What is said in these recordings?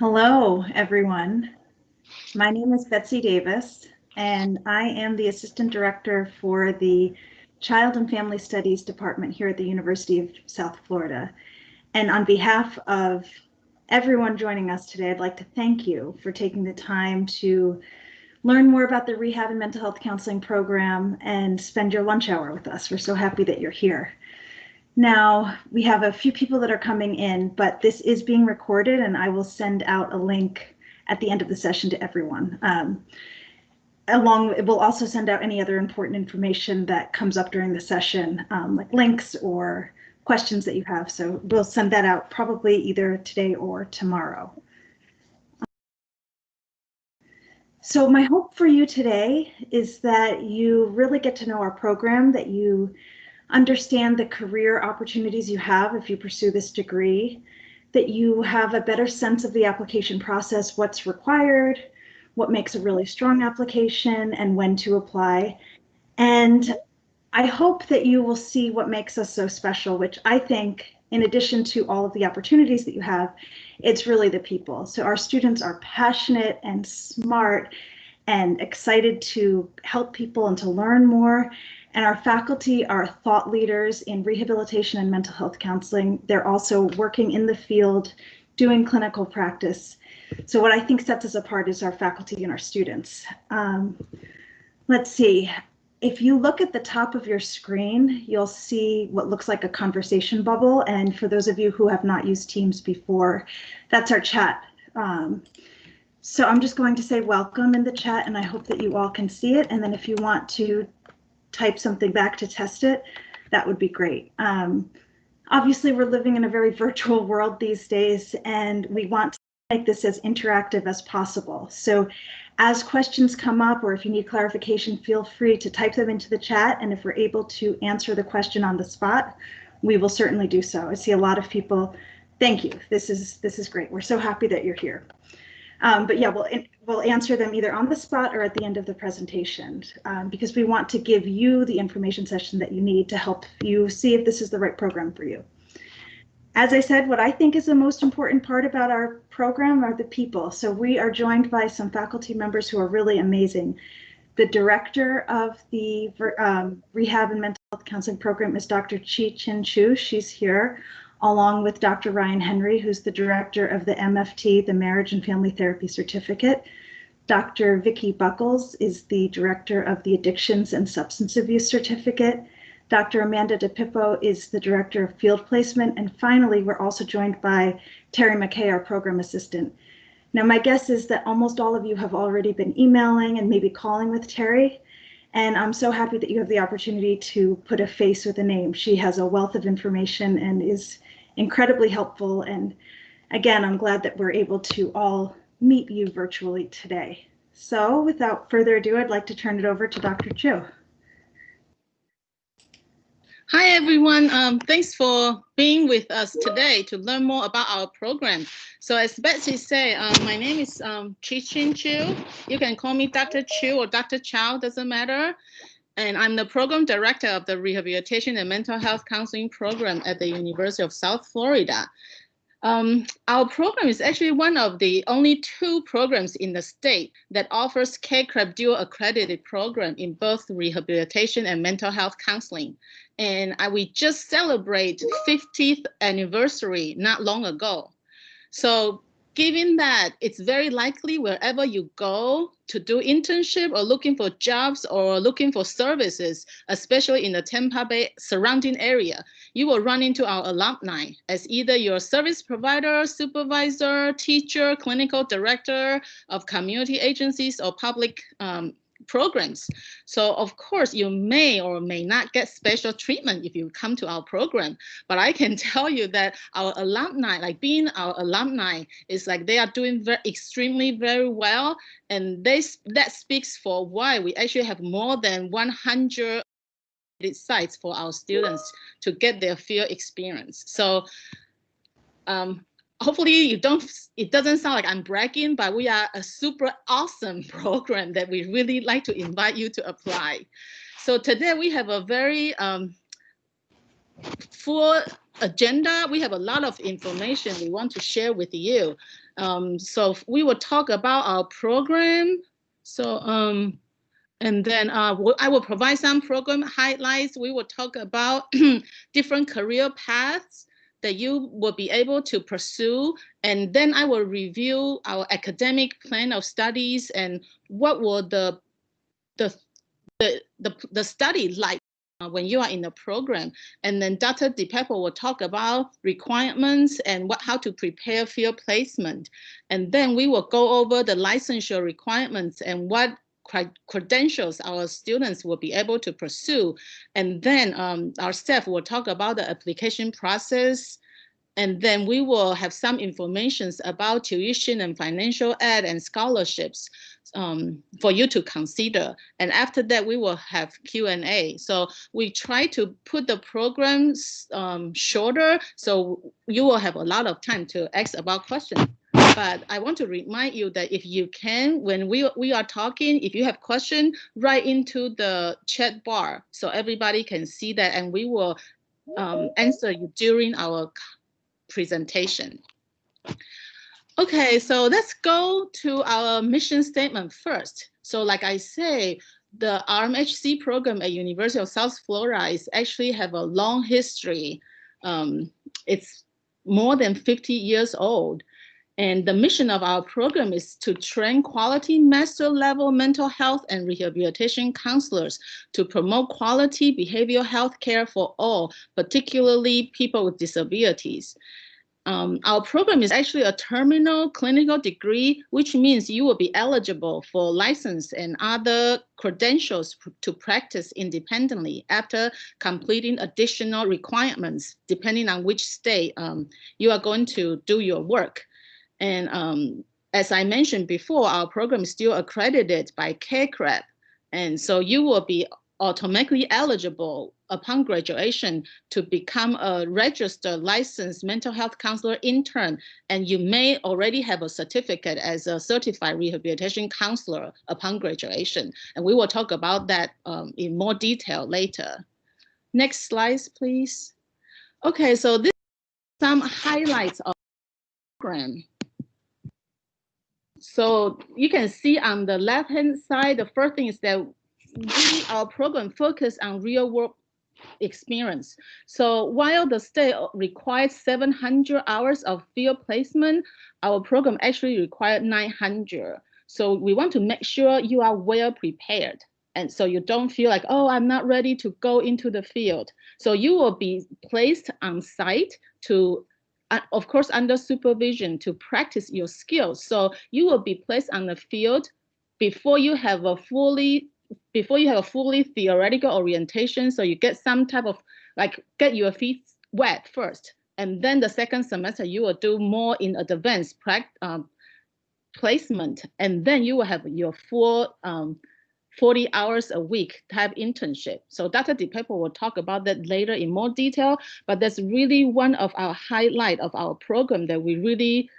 Hello, everyone. My name is Betsy Davis, and I am the Assistant Director for the Child and Family Studies Department here at the University of South Florida. And on behalf of everyone joining us today, I'd like to thank you for taking the time to learn more about the Rehab and Mental Health Counseling Program and spend your lunch hour with us. We're so happy that you're here. Now, we have a few people that are coming in, but this is being recorded, and I will send out a link at the end of the session to everyone. We'll also send out any other important information that comes up during the session, like links or questions that you have. So we'll send that out probably either today or tomorrow. So my hope for you today is that you really get to know our program, that you understand the career opportunities you have if you pursue this degree, that you have a better sense of the application process, what's required, what makes a really strong application, and when to apply. And I hope that you will see what makes us so special, which I think, in addition to all of the opportunities that you have, it's really the people. So our students are passionate and smart and excited to help people and to learn more. And our faculty are thought leaders in rehabilitation and mental health counseling. They're also working in the field, doing clinical practice. So what I think sets us apart is our faculty and our students. Let's see. If you look at the top of your screen, you'll see what looks like a conversation bubble. And for those of you who have not used Teams before, that's our chat. So I'm just going to say welcome in the chat, and I hope that you all can see it. And then if you want to type something back to test it, that would be great. Obviously, we're living in a very virtual world these days, and we want to make this as interactive as possible. So as questions come up, or if you need clarification, feel free to type them into the chat. And if we're able to answer the question on the spot, we will certainly do so. I see a lot of people. Thank you. This is great. We're so happy that you're here. But yeah, we'll answer them either on the spot or at the end of the presentation, because we want to give you the information session that you need to help you see if this is the right program for you. As I said, what I think is the most important part about our program are the people. So we are joined by some faculty members who are really amazing. The director of the Rehab and Mental Health Counseling Program is Dr. Chi-Chin Chu. She's here, along with Dr. Ryan Henry, who's the director of the MFT, the Marriage and Family Therapy Certificate. Dr. Vicki Buckles is the director of the Addictions and Substance Abuse Certificate. Dr. Amanda DePippo is the director of Field Placement. And finally, we're also joined by Terry McKay, our program assistant. Now, my guess is that almost all of you have already been emailing and maybe calling with Terry. And I'm so happy that you have the opportunity to put a face with a name. She has a wealth of information and is incredibly helpful. And again, I'm glad that we're able to all meet you virtually today. So without further ado, I'd like to turn it over to Dr. Chu. Hi, everyone. Thanks for being with us today to learn more about our program. So as Betsy said, my name is Chi-Chin Chu. You can call me Dr. Chu or Dr. Chow, doesn't matter. And I'm the program director of the Rehabilitation and Mental Health Counseling Program at the University of South Florida. Our program is actually one of the only 2 programs in the state that offers CACREP dual accredited program in both rehabilitation and mental health counseling. And we just celebrate 50th anniversary not long ago. So given that it's very likely wherever you go to do internship or looking for jobs or looking for services, especially in the Tampa Bay surrounding area, you will run into our alumni as either your service provider, supervisor, teacher, clinical director of community agencies or public programs. So of course, you may or may not get special treatment if you come to our program, but I can tell you that our alumni, like being our alumni, is like they are doing extremely very well. And that speaks for why we actually have more than 100 sites for our students to get their field experience. So hopefully it doesn't sound like I'm bragging, but we are a super awesome program that we really like to invite you to apply. So today we have a very full agenda. We have a lot of information we want to share with you. So we will talk about our program. So and then I will provide some program highlights. We will talk about different career paths that you will be able to pursue. And then I will review our academic plan of studies and what will the study like when you are in the program. And then Dr. DePepper will talk about requirements and how to prepare field placement. And then we will go over the licensure requirements and what credentials our students will be able to pursue. And then our staff will talk about the application process. And then we will have some information about tuition and financial aid and scholarships for you to consider. And after that, we will have Q&A. So we try to put the programs shorter, so you will have a lot of time to ask about questions. But I want to remind you that if you can, when we are talking, if you have questions, write into the chat bar so everybody can see that, and we will answer you during our presentation. Okay, so let's go to our mission statement first. So like I say, the RMHC program at University of South Florida is actually have a long history. It's more than 50 years old. And the mission of our program is to train quality master level mental health and rehabilitation counselors to promote quality behavioral health care for all, particularly people with disabilities. Our program is actually a terminal clinical degree, which means you will be eligible for license and other credentials to practice independently after completing additional requirements, depending on which state you are going to do your work. And as I mentioned before, our program is still accredited by CACREP. And so you will be automatically eligible upon graduation to become a registered licensed mental health counselor intern, and you may already have a certificate as a certified rehabilitation counselor upon graduation. And we will talk about that in more detail later. Next slide, please. Okay, so this is some highlights of the program. So you can see on the left-hand side, the first thing is that our program focus on real world experience. So while the state requires 700 hours of field placement, our program actually required 900. So we want to make sure you are well prepared. And so you don't feel like, oh, I'm not ready to go into the field. So you will be placed on site to, of course, under supervision to practice your skills. So you will be placed on the field before you have a fully theoretical orientation, so you get some type of get your feet wet first, and then the second semester you will do more in advanced placement, and then you will have your full 40 hours a week type internship. So Dr. DePepper will talk about that later in more detail, but that's really one of our highlight of our program, that we really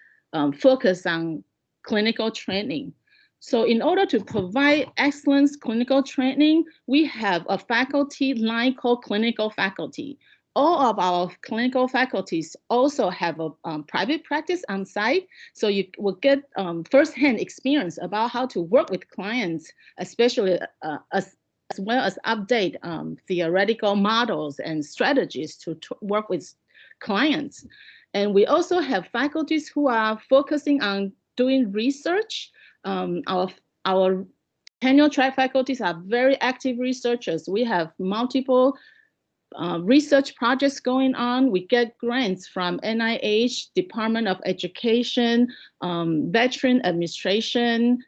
focus on clinical training. So in order to provide excellent clinical training, we have a faculty line called clinical faculty. All of our clinical faculties also have a private practice on site, so you will get firsthand experience about how to work with clients, especially as well as update theoretical models and strategies to work with clients. And we also have faculties who are focusing on doing research. Our tenure track faculties are very active researchers. We have multiple research projects going on. We get grants from NIH, Department of Education, Veteran Administration,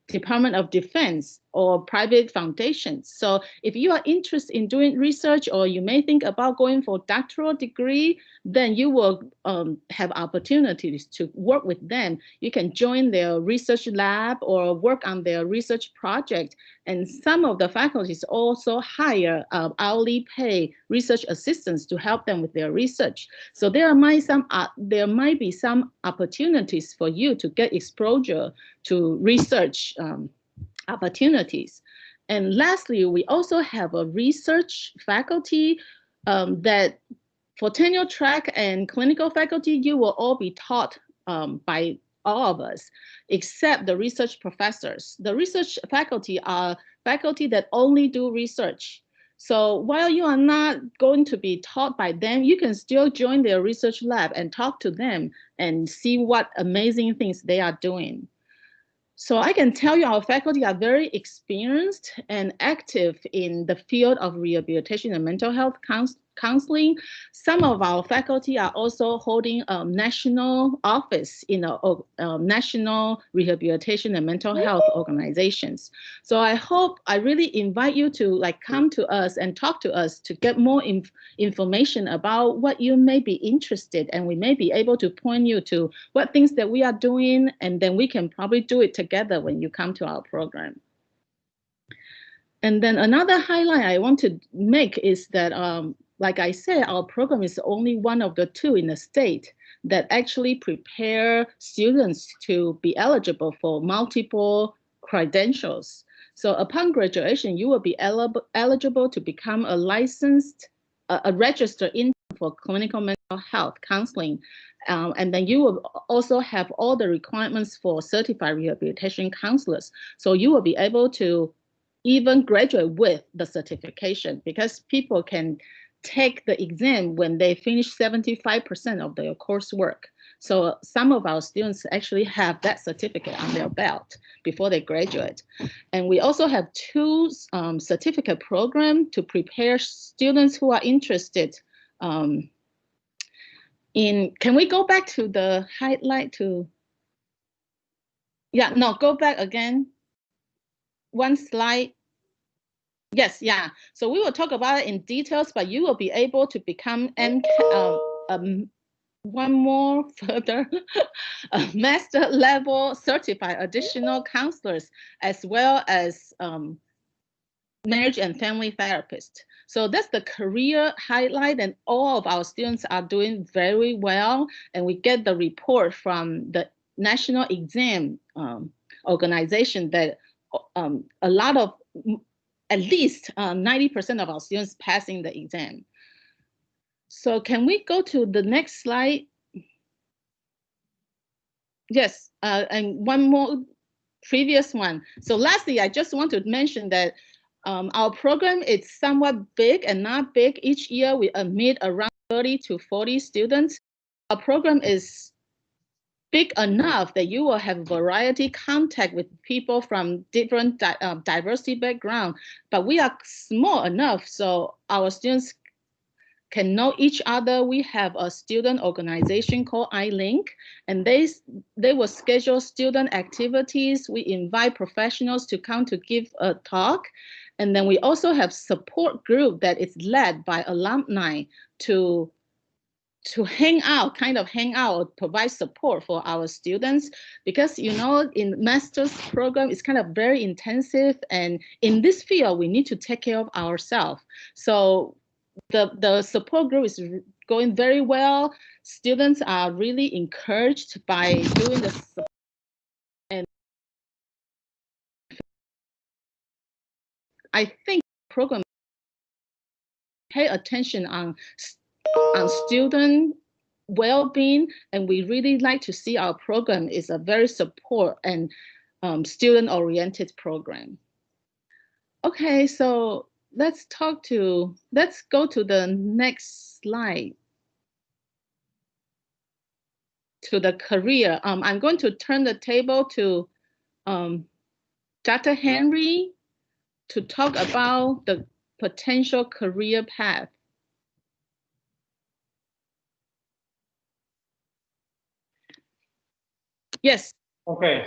Department of Defense, or private foundations. So if you are interested in doing research, or you may think about going for a doctoral degree, then you will have opportunities to work with them. You can join their research lab or work on their research project. And some of the faculties also hire hourly pay research assistants to help them with their research. So there might be some opportunities for you to get exposure to research opportunities. And lastly, we also have a research faculty that for tenure track and clinical faculty, you will all be taught by all of us, except the research professors. The research faculty are faculty that only do research. So while you are not going to be taught by them, you can still join their research lab and talk to them and see what amazing things they are doing. So I can tell you our faculty are very experienced and active in the field of rehabilitation and mental health counseling. Some of our faculty are also holding a national office in a national rehabilitation and mental health organizations. So I really invite you to come to us and talk to us to get more information about what you may be interested, and we may be able to point you to what things that we are doing, and then we can probably do it together when you come to our program. And then another highlight I want to make is that, like I said, our program is only one of the two in the state that actually prepare students to be eligible for multiple credentials. So upon graduation, you will be eligible to become a licensed, a registered intern for clinical mental health counseling. And then you will also have all the requirements for certified rehabilitation counselors. So you will be able to even graduate with the certification, because people can take the exam when they finish 75% of their coursework. So some of our students actually have that certificate on their belt before they graduate. And we also have two certificate programs to prepare students who are interested in, can we go back to the highlight to, yeah, no, go back again. One slide. Yes, yeah. So we will talk about it in details, but you will be able to become one more further master level certified additional counselors, as well as marriage and family therapist. So that's the career highlight, and all of our students are doing very well. And we get the report from the national exam organization that a lot of, at least 90% of our students passing the exam. So can we go to the next slide? Yes, and one more previous one. So lastly, I just want to mention that our program is somewhat big and not big. Each year we admit around 30 to 40 students. Our program is big enough that you will have variety contact with people from different diversity background, but we are small enough so our students can know each other. We have a student organization called iLink, and they will schedule student activities. We invite professionals to come to give a talk. And then we also have support group that is led by alumni to hang out, provide support for our students, because in master's program it's kind of very intensive, and in this field we need to take care of ourselves. So the support group is going very well. Students are really encouraged by doing the support, and I think the program pay attention on student well-being, and we really like to see our program is a very support and student-oriented program. Okay, so let's go to the next slide, to the career. I'm going to turn the table to Dr. Henry to talk about the potential career path. Yes. Okay.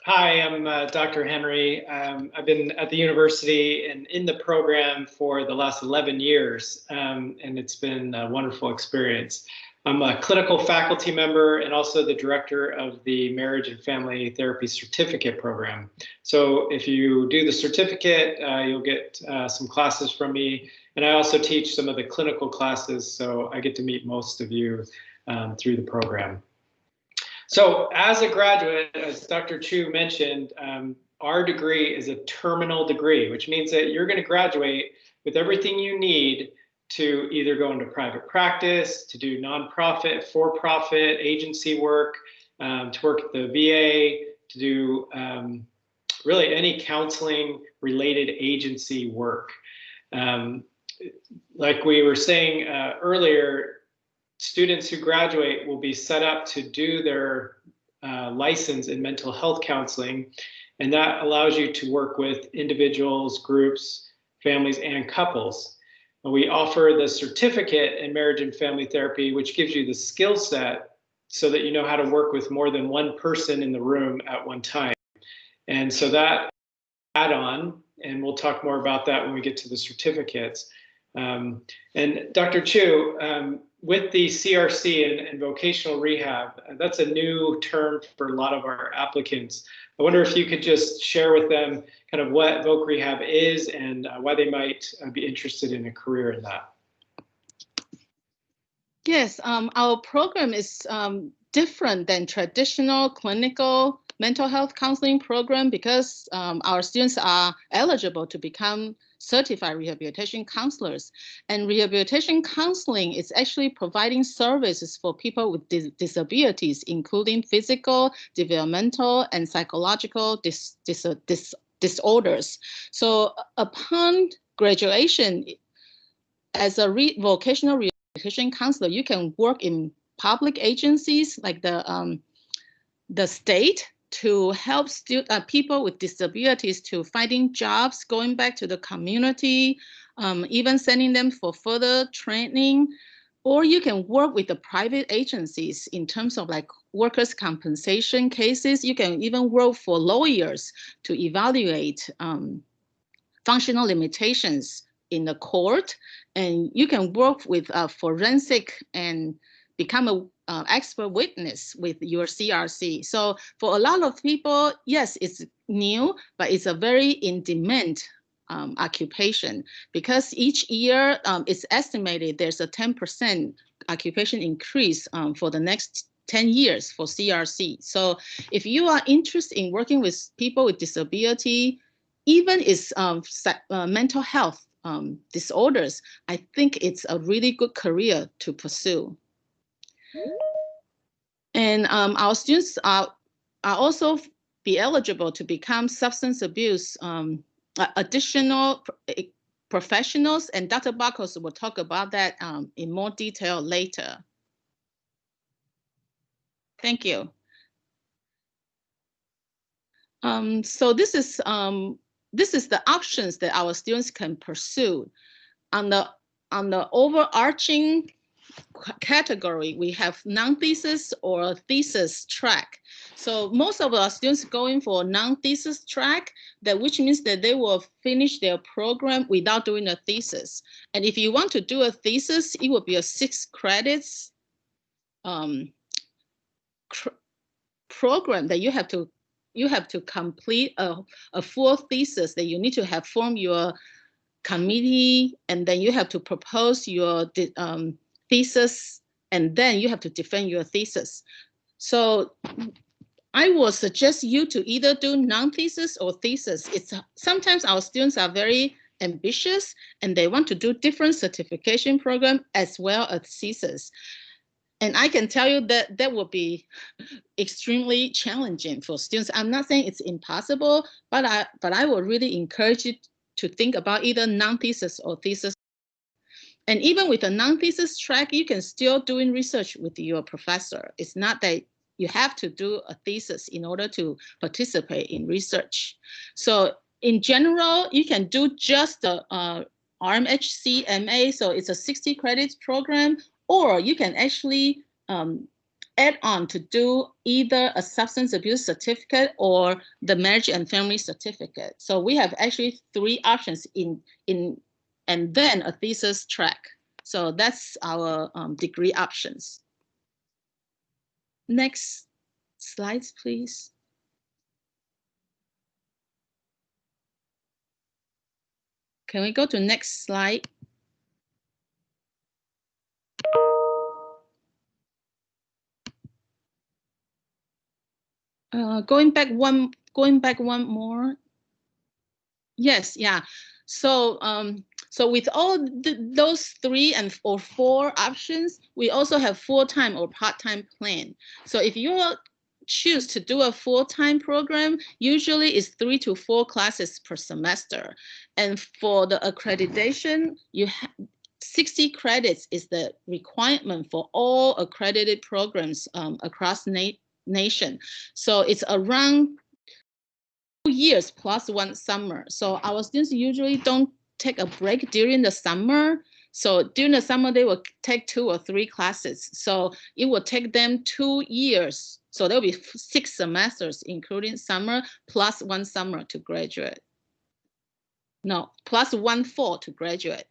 Hi, I'm Dr. Henry. I've been at the university and in the program for the last 11 years, and it's been a wonderful experience. I'm a clinical faculty member and also the director of the Marriage and Family Therapy Certificate Program. So if you do the certificate, you'll get some classes from me, and I also teach some of the clinical classes, so I get to meet most of you through the program. So as a graduate, as Dr. Chu mentioned, our degree is a terminal degree, which means that you're going to graduate with everything you need to either go into private practice, to do nonprofit, for-profit, agency work, to work at the VA, to do really any counseling related agency work. Like we were saying earlier, students who graduate will be set up to do their license in mental health counseling, and that allows you to work with individuals, groups, families, and couples. We offer the certificate in marriage and family therapy, which gives you the skill set so that you know how to work with more than one person in the room at one time. And so that add-on, and we'll talk more about that when we get to the certificates. And Dr. Chu, with the CRC and vocational rehab, that's a new term for a lot of our applicants. I wonder if you could just share with them kind of what voc rehab is and why they might be interested in a career in that. Yes, our program is different than traditional clinical mental health counseling program because our students are eligible to become certified rehabilitation counselors. And rehabilitation counseling is actually providing services for people with disabilities, including physical, developmental, and psychological disorders. So upon graduation, as a vocational rehabilitation counselor, you can work in public agencies like the state to help people with disabilities to finding jobs, going back to the community, even sending them for further training. Or you can work with the private agencies in terms of like workers' compensation cases. You can even work for lawyers to evaluate functional limitations in the court. And you can work with forensic and become an expert witness with your CRC. So for a lot of people, yes, it's new, but it's a very in-demand occupation because each year it's estimated there's a 10% occupation increase for the next 10 years for CRC. So if you are interested in working with people with disability, even it's mental health disorders, I think it's a really good career to pursue. And our students are also be eligible to become substance abuse additional professionals, and Dr. Barkos will talk about that in more detail later. Thank you. So this is the options that our students can pursue. On the overarching category, we have non-thesis or thesis track. So most of our students going for non-thesis track, which means that they will finish their program without doing a thesis. And if you want to do a thesis, it will be a 6 credits program that you have to complete a full thesis, that you need to have formed your committee, and then you have to propose your thesis, and then you have to defend your thesis. So I will suggest you to either do non-thesis or thesis. Sometimes our students are very ambitious and they want to do different certification program as well as thesis. And I can tell you that that will be extremely challenging for students. I'm not saying it's impossible, but I would really encourage you to think about either non-thesis or thesis. And even with a non-thesis track, you can still doing research with your professor. It's not that you have to do a thesis in order to participate in research. So in general, you can do just the RMHC MA, so it's a 60 credits program, or you can actually add on to do either a substance abuse certificate or the marriage and family certificate. So we have actually 3 options and then a thesis track. So that's our degree options. Next slides, please. Can we go to next slide? Going back one more. Yes, yeah. So So with all those 3 or 4 options, we also have full-time or part-time plan. So if you choose to do a full-time program, usually it's 3 to 4 classes per semester. And for the accreditation, 60 credits is the requirement for all accredited programs across nation. So it's around 2 years plus 1 summer. So our students usually don't take a break during the summer. So during the summer, they will take 2 or 3 classes. So it will take them 2 years. So there'll be 6 semesters, including summer, plus 1 summer to graduate. No, plus 1 fall to graduate.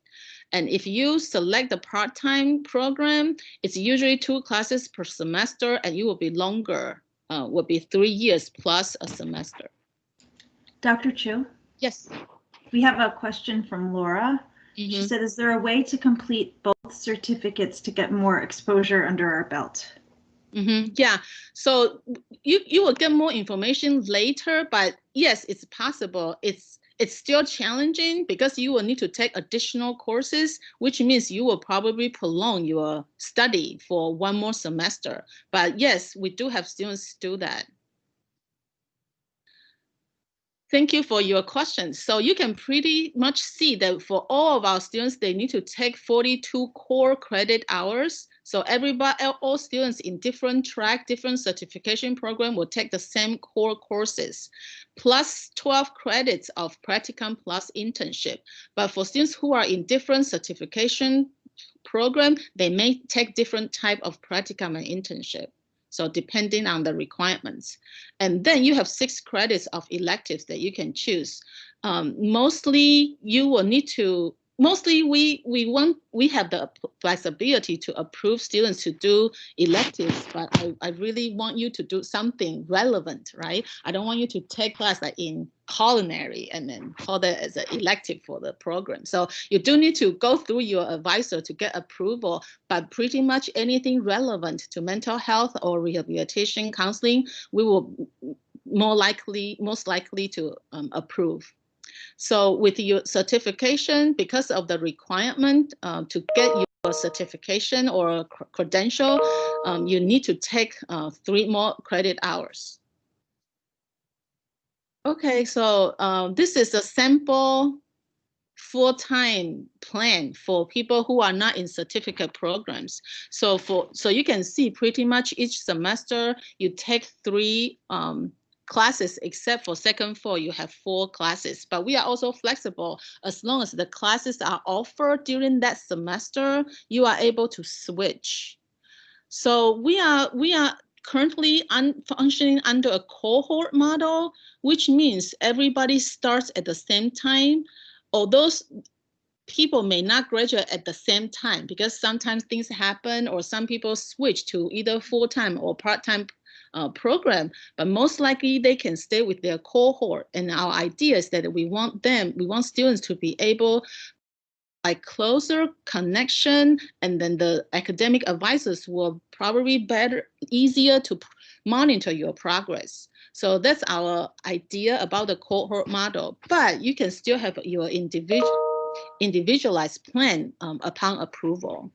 And if you select the part-time program, it's usually 2 classes per semester, and you will be longer, will be 3 years plus a semester. Dr. Chu? Yes. We have a question from Laura. She said, is there a way to complete both certificates to get more exposure under our belt? Yeah, so you will get more information later, but yes, it's possible. It's still challenging because you will need to take additional courses, which means you will probably prolong your study for 1 more semester. But yes, we do have students do that. Thank you for your question. So you can pretty much see that for all of our students, they need to take 42 core credit hours. So all students in different track, different certification program will take the same core courses, plus 12 credits of practicum plus internship. But for students who are in different certification program, they may take different type of practicum and internship. So depending on the requirements. And then you have 6 credits of electives that you can choose. Mostly you will need to, mostly we have the flexibility to approve students to do electives, but I really want you to do something relevant, right? I don't want you to take class like in culinary and then call that as an elective for the program. So you do need to go through your advisor to get approval, but pretty much anything relevant to mental health or rehabilitation counseling, we will most likely to approve. So with your certification, because of the requirement to get your certification or credential, you need to take 3 more credit hours. Okay, so this is a sample full-time plan for people who are not in certificate programs. So you can see pretty much each semester you take 3 classes, except for second fall, you have 4 classes. But we are also flexible. As long as the classes are offered during that semester, you are able to switch. So we are currently functioning under a cohort model, which means everybody starts at the same time. Although people may not graduate at the same time because sometimes things happen or some people switch to either full-time or part-time program, but most likely they can stay with their cohort. And our idea is that we want students to be able like closer connection, and then the academic advisors will probably easier to monitor your progress. So that's our idea about the cohort model, but you can still have your individualized plan upon approval.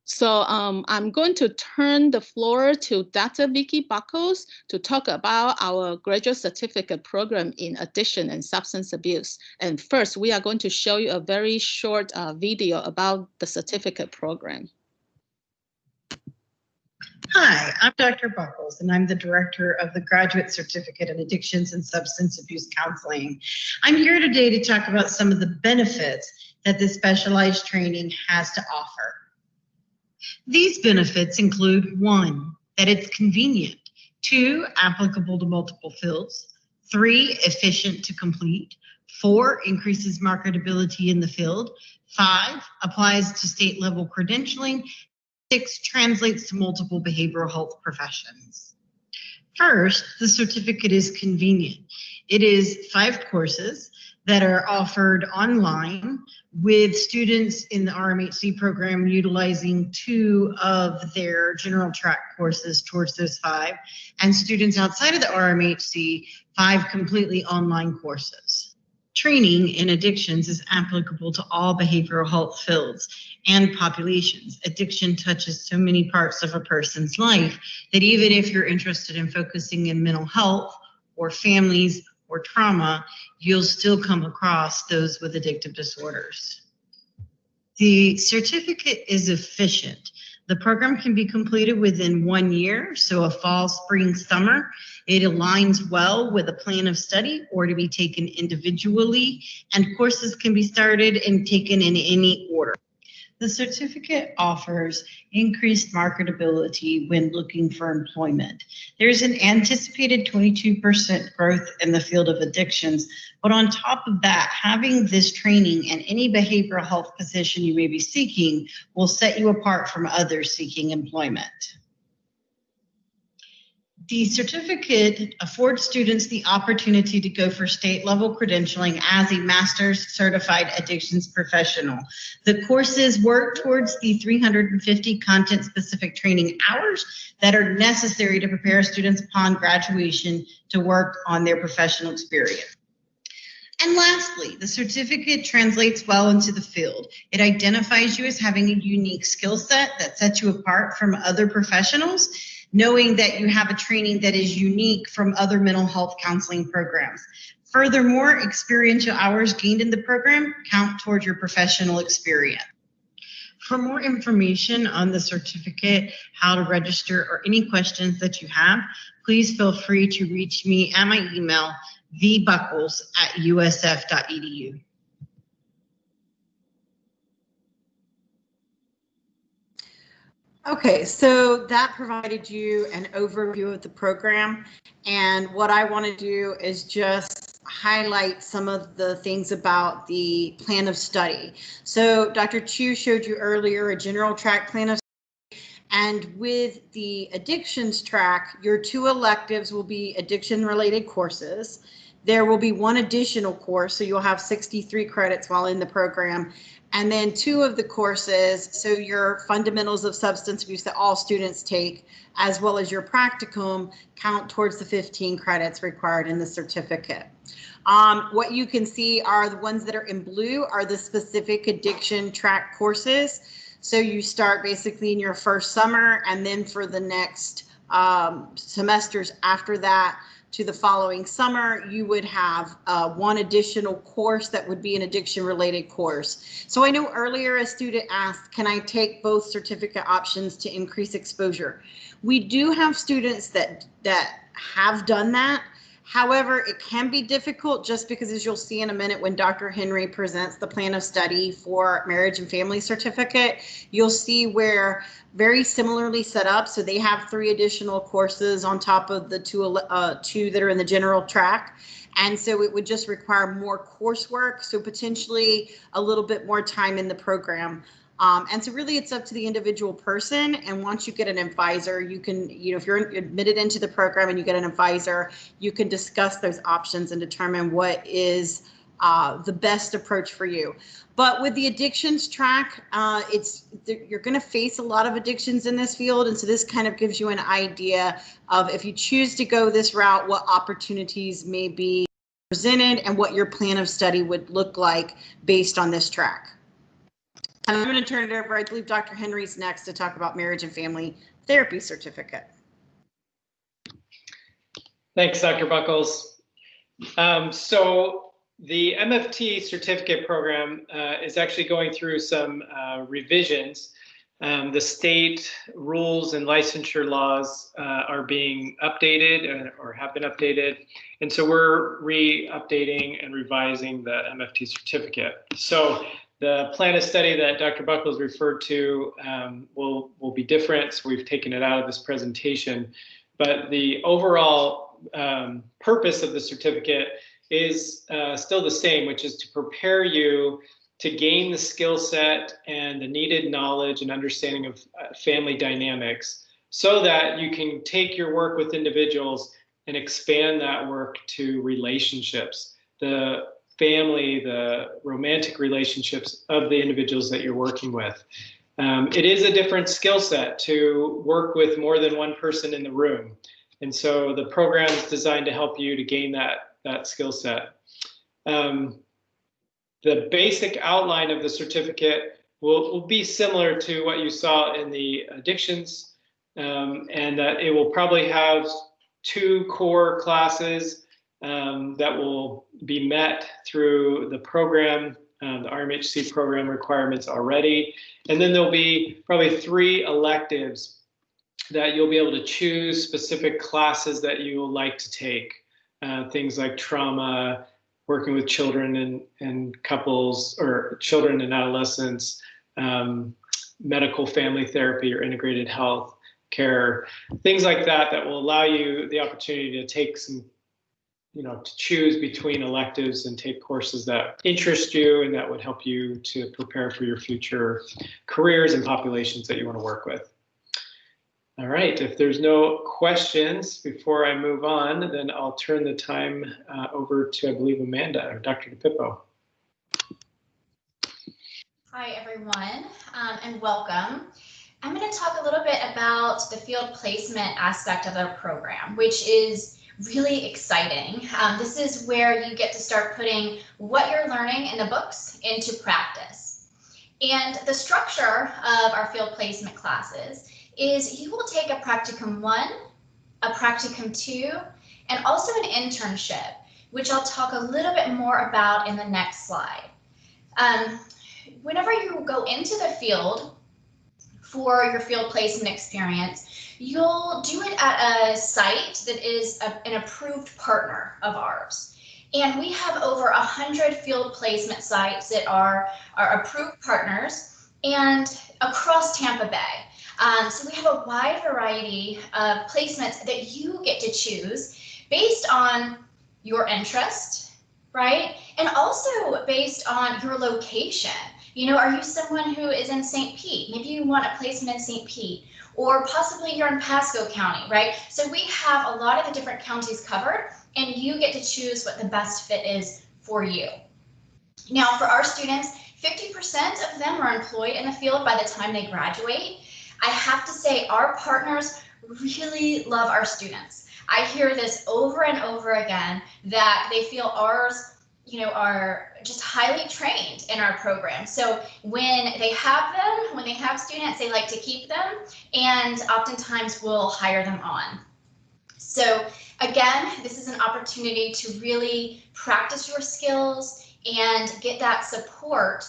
So I'm going to turn the floor to Dr. Vicky Buckles to talk about our graduate certificate program in addiction and substance abuse. And first, we are going to show you a very short video about the certificate program. Hi, I'm Dr. Buckles, and I'm the director of the Graduate Certificate in Addictions and Substance Abuse Counseling. I'm here today to talk about some of the benefits that this specialized training has to offer. These benefits include 1, that it's convenient, 2, applicable to multiple fields, 3, efficient to complete, 4, increases marketability in the field, 5, applies to state level credentialing, 6, translates to multiple behavioral health professions. First, the certificate is convenient. It is 5 courses that are offered online, with students in the RMHC program utilizing 2 of their general track courses towards those 5, and students outside of the RMHC 5 completely online courses. Training in addictions is applicable to all behavioral health fields and populations. Addiction touches so many parts of a person's life that even if you're interested in focusing in mental health or families or trauma, you'll still come across those with addictive disorders. The certificate is efficient. The program can be completed within 1 year, so a fall, spring, summer. It aligns well with a plan of study or to be taken individually, and courses can be started and taken in any order. The certificate offers increased marketability when looking for employment. There's an anticipated 22% growth in the field of addictions, but on top of that, having this training and any behavioral health position you may be seeking will set you apart from others seeking employment. The certificate affords students the opportunity to go for state level credentialing as a master's certified addictions professional. The courses work towards the 350 content specific training hours that are necessary to prepare students upon graduation to work on their professional experience. And lastly, the certificate translates well into the field. It identifies you as having a unique skill set that sets you apart from other professionals, knowing that you have a training that is unique from other mental health counseling programs. Furthermore, experiential hours gained in the program count towards your professional experience. For more information on the certificate, how to register, or any questions that you have, please feel free to reach me at my email, vbuckles@usf.edu. Okay, so that provided you an overview of the program, and what I want to do is just highlight some of the things about the plan of study. So Dr. Chu showed you earlier a general track plan of study, and with the addictions track, your 2 electives will be addiction related courses. There will be 1 additional course, so you'll have 63 credits while in the program. And then 2 of the courses, so your fundamentals of substance abuse that all students take, as well as your practicum, count towards the 15 credits required in the certificate. What you can see are the ones that are in blue are the specific addiction track courses. So you start basically in your first summer, and then for the next semesters after that, to the following summer, you would have 1 additional course that would be an addiction related course. So I know earlier a student asked, can I take both certificate options to increase exposure? We do have students that have done that. However, it can be difficult just because, as you'll see in a minute when Dr. Henry presents the plan of study for marriage and family certificate, you'll see where very similarly set up. So they have 3 additional courses on top of the 2 that are in the general track. And so it would just require more coursework. So potentially a little bit more time in the program. And so really it's up to the individual person. And once you get an advisor, you can, if you're admitted into the program and you get an advisor, you can discuss those options and determine what is the best approach for you. But with the addictions track, you're going to face a lot of addictions in this field. And so this kind of gives you an idea of, if you choose to go this route, what opportunities may be presented and what your plan of study would look like based on this track. And I'm going to turn it over. I believe Dr. Henry's next to talk about marriage and family therapy certificate. Thanks, Dr. Buckles. So the MFT certificate program is actually going through some revisions. The state rules and licensure laws are being updated or have been updated. And so we're re-updating and revising the MFT certificate. So the plan of study that Dr. Buckles referred to will be different. So we've taken it out of this presentation. But the overall purpose of the certificate is still the same, which is to prepare you to gain the skill set and the needed knowledge and understanding of family dynamics, so that you can take your work with individuals and expand that work to relationships, the family, the romantic relationships of the individuals that you're working with. It is a different skill set to work with more than one person in the room. And so the program is designed to help you to gain that skill set. The basic outline of the certificate will be similar to what you saw in the addictions, and that it will probably have 2 core classes that will be met through the program, the RMHC program requirements already. And then there'll be probably 3 electives that you'll be able to choose specific classes that you will like to take. Things like trauma, working with children and couples, or children and adolescents, medical family therapy or integrated health care, things like that, that will allow you the opportunity to take some, to choose between electives and take courses that interest you and that would help you to prepare for your future careers and populations that you want to work with. All right, if there's no questions before I move on, then I'll turn the time over to, I believe, Amanda or Dr. DePippo. Hi, everyone, and welcome. I'm going to talk a little bit about the field placement aspect of our program, which is really exciting. This is where you get to start putting what you're learning in the books into practice. And the structure of our field placement classes is you will take a practicum 1, a practicum 2, and also an internship, which I'll talk a little bit more about in the next slide. Whenever you go into the field for your field placement experience, you'll do it at a site that is an approved partner of ours. And we have over 100 field placement sites that are approved partners and across Tampa Bay. So we have a wide variety of placements that you get to choose based on your interest, right? And also based on your location. Are you someone who is in St. Pete? Maybe you want a placement in St. Pete, or possibly you're in Pasco County, right? So we have a lot of the different counties covered, and you get to choose what the best fit is for you. Now, for our students, 50% of them are employed in the field by the time they graduate. I have to say, our partners really love our students. I hear this over and over again, that they feel ours, are just highly trained in our program. So when they have students, they like to keep them, and oftentimes we'll hire them on. So again, this is an opportunity to really practice your skills and get that support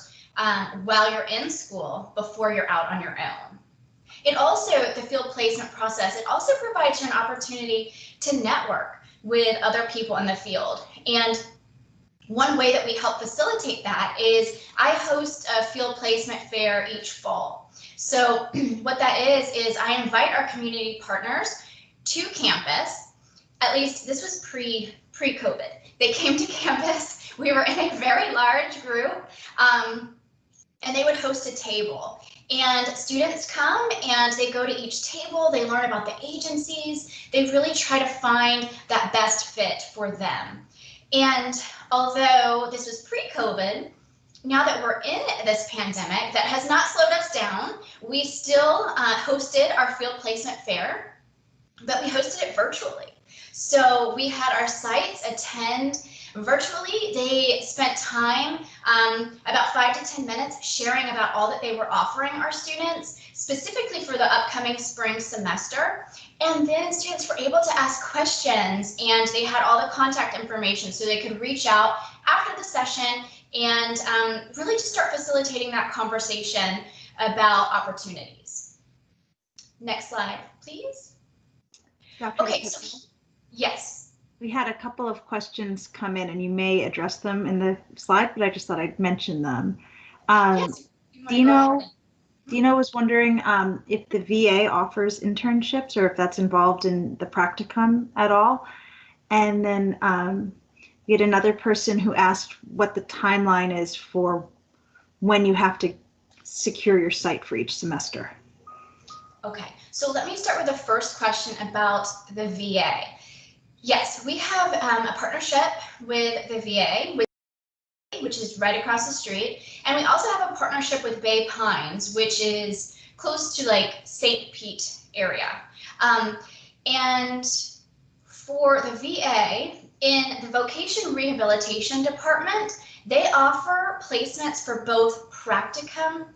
while you're in school before you're out on your own. It also, the field placement process, it also provides you an opportunity to network with other people in the field. And one way that we help facilitate that is I host a field placement fair each fall. So what that is I invite our community partners to campus. At least this was pre-COVID. They came to campus. We were in a very large group, and they would host a table. And students come and they go to each table, they learn about the agencies, they really try to find that best fit for them. And although this was pre-COVID, now that we're in this pandemic, that has not slowed us down. We still hosted our field placement fair, but we hosted it virtually. So we had our sites attend virtually. They spent time, about 5 to 10 minutes, sharing about all that they were offering our students, specifically for the upcoming spring semester. And then students were able to ask questions, and they had all the contact information so they could reach out after the session and really just start facilitating that conversation about opportunities. Next slide, please. Dr. Okay, so, yes. We had a couple of questions come in, and you may address them in the slide, but I just thought I'd mention them. Yes, Dino was wondering if the VA offers internships or if that's involved in the practicum at all. And then we had another person who asked what the timeline is for when you have to secure your site for each semester. Okay, so let me start with the first question about the VA. Yes, we have a partnership with the VA, which is right across the street. And we also have a partnership with Bay Pines, which is close to like St. Pete area. And for the VA, in the Vocation Rehabilitation Department, they offer placements for both practicum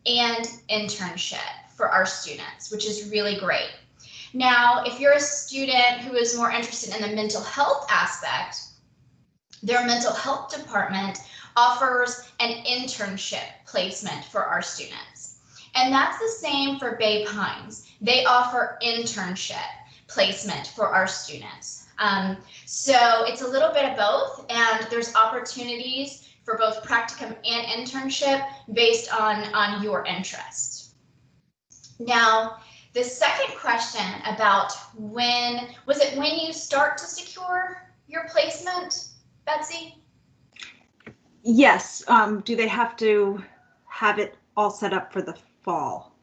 and internship for our students, which is really great. Now, if you're a student who is more interested in the mental health aspect, their mental health department offers an internship placement for our students. And that's the same for Bay Pines. They offer internship placement for our students. So it's a little bit of both, and there's opportunities for both practicum and internship based on your interest. Now, the second question about when you start to secure your placement, Betsy? Yes. Do they have to have it all set up for the fall?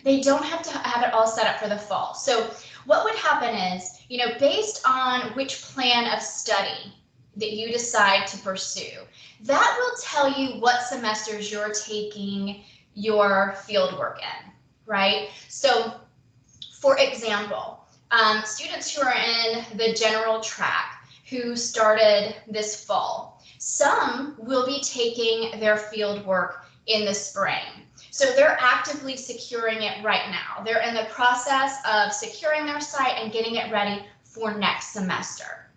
They don't have to have it all set up for the fall. So what would happen is, based on which plan of study that you decide to pursue, that will tell you what semesters you're taking your field work in, right? So for example, students who are in the general track who started this fall, some will be taking their field work in the spring. So they're actively securing it right now. They're in the process of securing their site and getting it ready for next semester.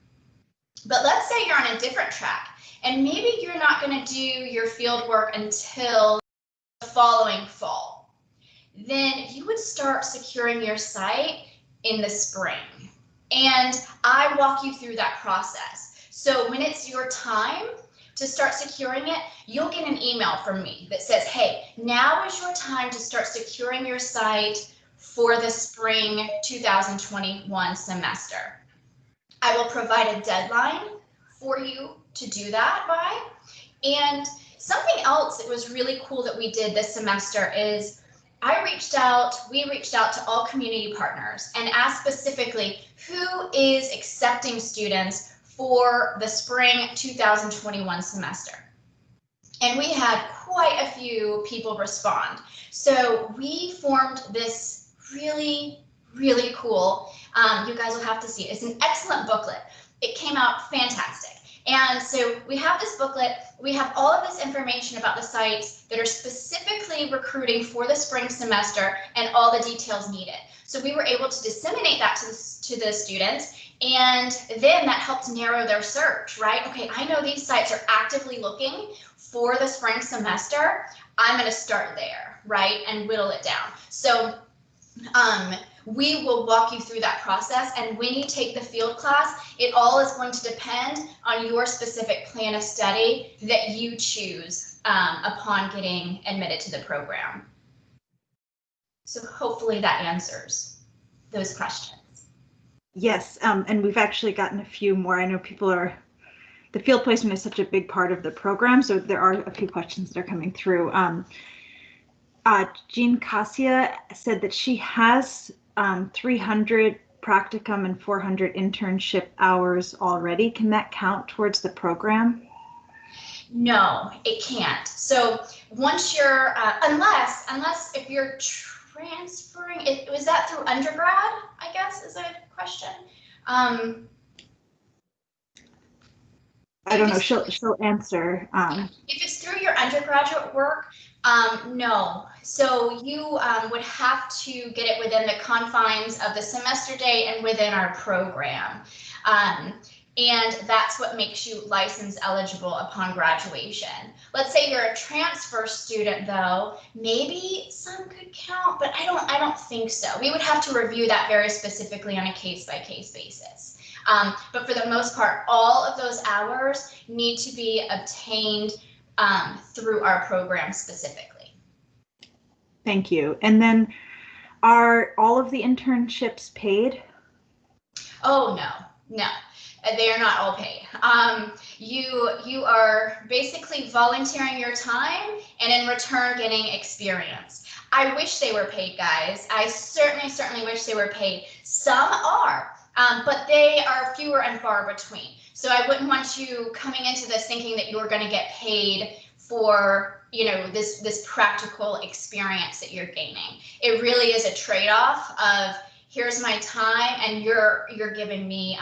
But let's say you're on a different track and maybe you're not going to do your field work until the following fall. Then you would start securing your site in the spring. And I walk you through that process. So when it's your time to start securing it, you'll get an email from me that says, hey, now is your time to start securing your site for the spring 2021 semester. I will provide a deadline for you to do that by. And something else that was really cool that we did this semester is we reached out to all community partners and asked specifically who is accepting students for the spring 2021 semester. And we had quite a few people respond. So we formed this really, really cool, you guys will have to see it. It's an excellent booklet. It came out fantastic. And so we have this booklet, we have all of this information about the sites that are specifically recruiting for the spring semester and all the details needed. So we were able to disseminate that to the students, and then that helped narrow their search, right? Okay, I know these sites are actively looking for the spring semester. I'm going to start there, right? And whittle it down. So we will walk you through that process, and when you take the field class, it all is going to depend on your specific plan of study that you choose upon getting admitted to the program. So hopefully that answers those questions. Yes, and we've actually gotten a few more. I know the field placement is such a big part of the program, so there are a few questions that are coming through. Jean Cassia said that she has 300 practicum and 400 internship hours already. Can that count towards the program? No, it can't. So once you're, unless if you're transferring, was that through undergrad, I guess, is a question. I don't know, she'll answer. If it's through your undergraduate work, no. So you would have to get it within the confines of the semester day and within our program. And that's what makes you license eligible upon graduation. Let's say you're a transfer student though, maybe some could count, but I don't think so. We would have to review that very specifically on a case-by-case basis. But for the most part, all of those hours need to be obtained through our program specifically. Thank you. And then are all of the internships paid? Oh, no. They are not all paid. You are basically volunteering your time and in return getting experience. I wish they were paid, guys. I certainly wish they were paid. Some are, but they are fewer and far between. So I wouldn't want you coming into this thinking that you're going to get paid for, this practical experience that you're gaining. It really is a trade-off of, here's my time, and you're giving me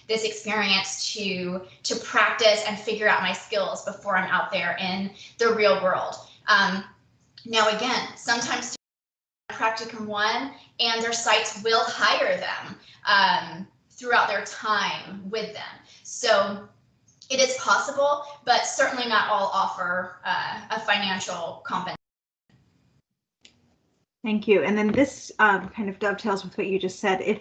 this experience to practice and figure out my skills before I'm out there in the real world. Now again, sometimes practicum 1 and their sites will hire them throughout their time with them. So it is possible, but certainly not all offer a financial compensation. Thank you. And then this kind of dovetails with what you just said. If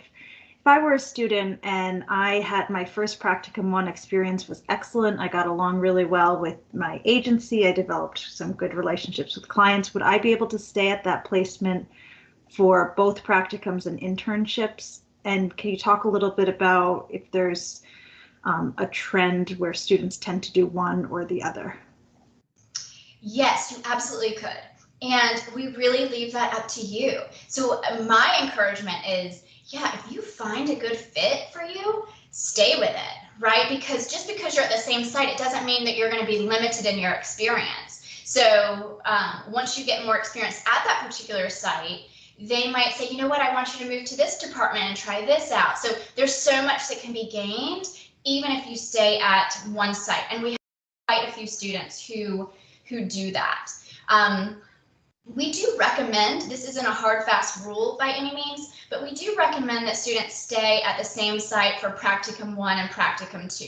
I were a student and I had my first practicum 1 experience was excellent, I got along really well with my agency, I developed some good relationships with clients, would I be able to stay at that placement for both practicums and internships? And can you talk a little bit about if there's a trend where students tend to do one or the other? Yes, you absolutely could. And we really leave that up to you. So my encouragement is, yeah, if you find a good fit for you, stay with it, right? Because just because you're at the same site, it doesn't mean that you're going to be limited in your experience. So once you get more experience at that particular site, they might say, you know what, I want you to move to this department and try this out. So there's so much that can be gained, even if you stay at one site. And we have quite a few students who do that. We do recommend, this isn't a hard, fast rule by any means, but we do recommend that students stay at the same site for practicum 1 and practicum 2,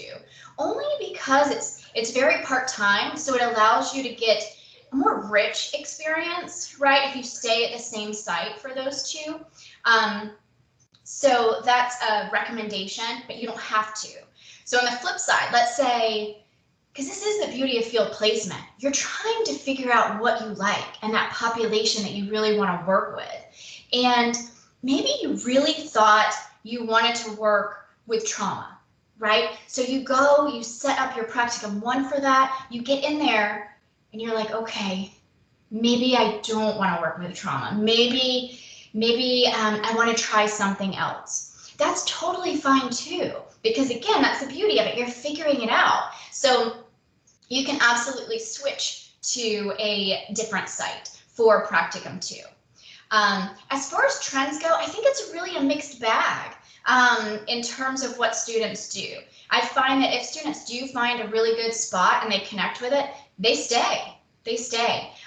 only because it's very part-time, so it allows you to get a more rich experience, right, if you stay at the same site for those two. So that's a recommendation, but you don't have to. So on the flip side, let's say, because this is the beauty of field placement, you're trying to figure out what you like and that population that you really want to work with. And maybe you really thought you wanted to work with trauma, right? So you go, you set up your practicum 1 for that, you get in there and you're like, okay, maybe I don't want to work with trauma. Maybe I want to try something else. That's totally fine too, because again, that's the beauty of it. You're figuring it out. So you can absolutely switch to a different site for practicum 2. As far as trends go, I think it's really a mixed bag in terms of what students do. I find that if students do find a really good spot and they connect with it, they stay.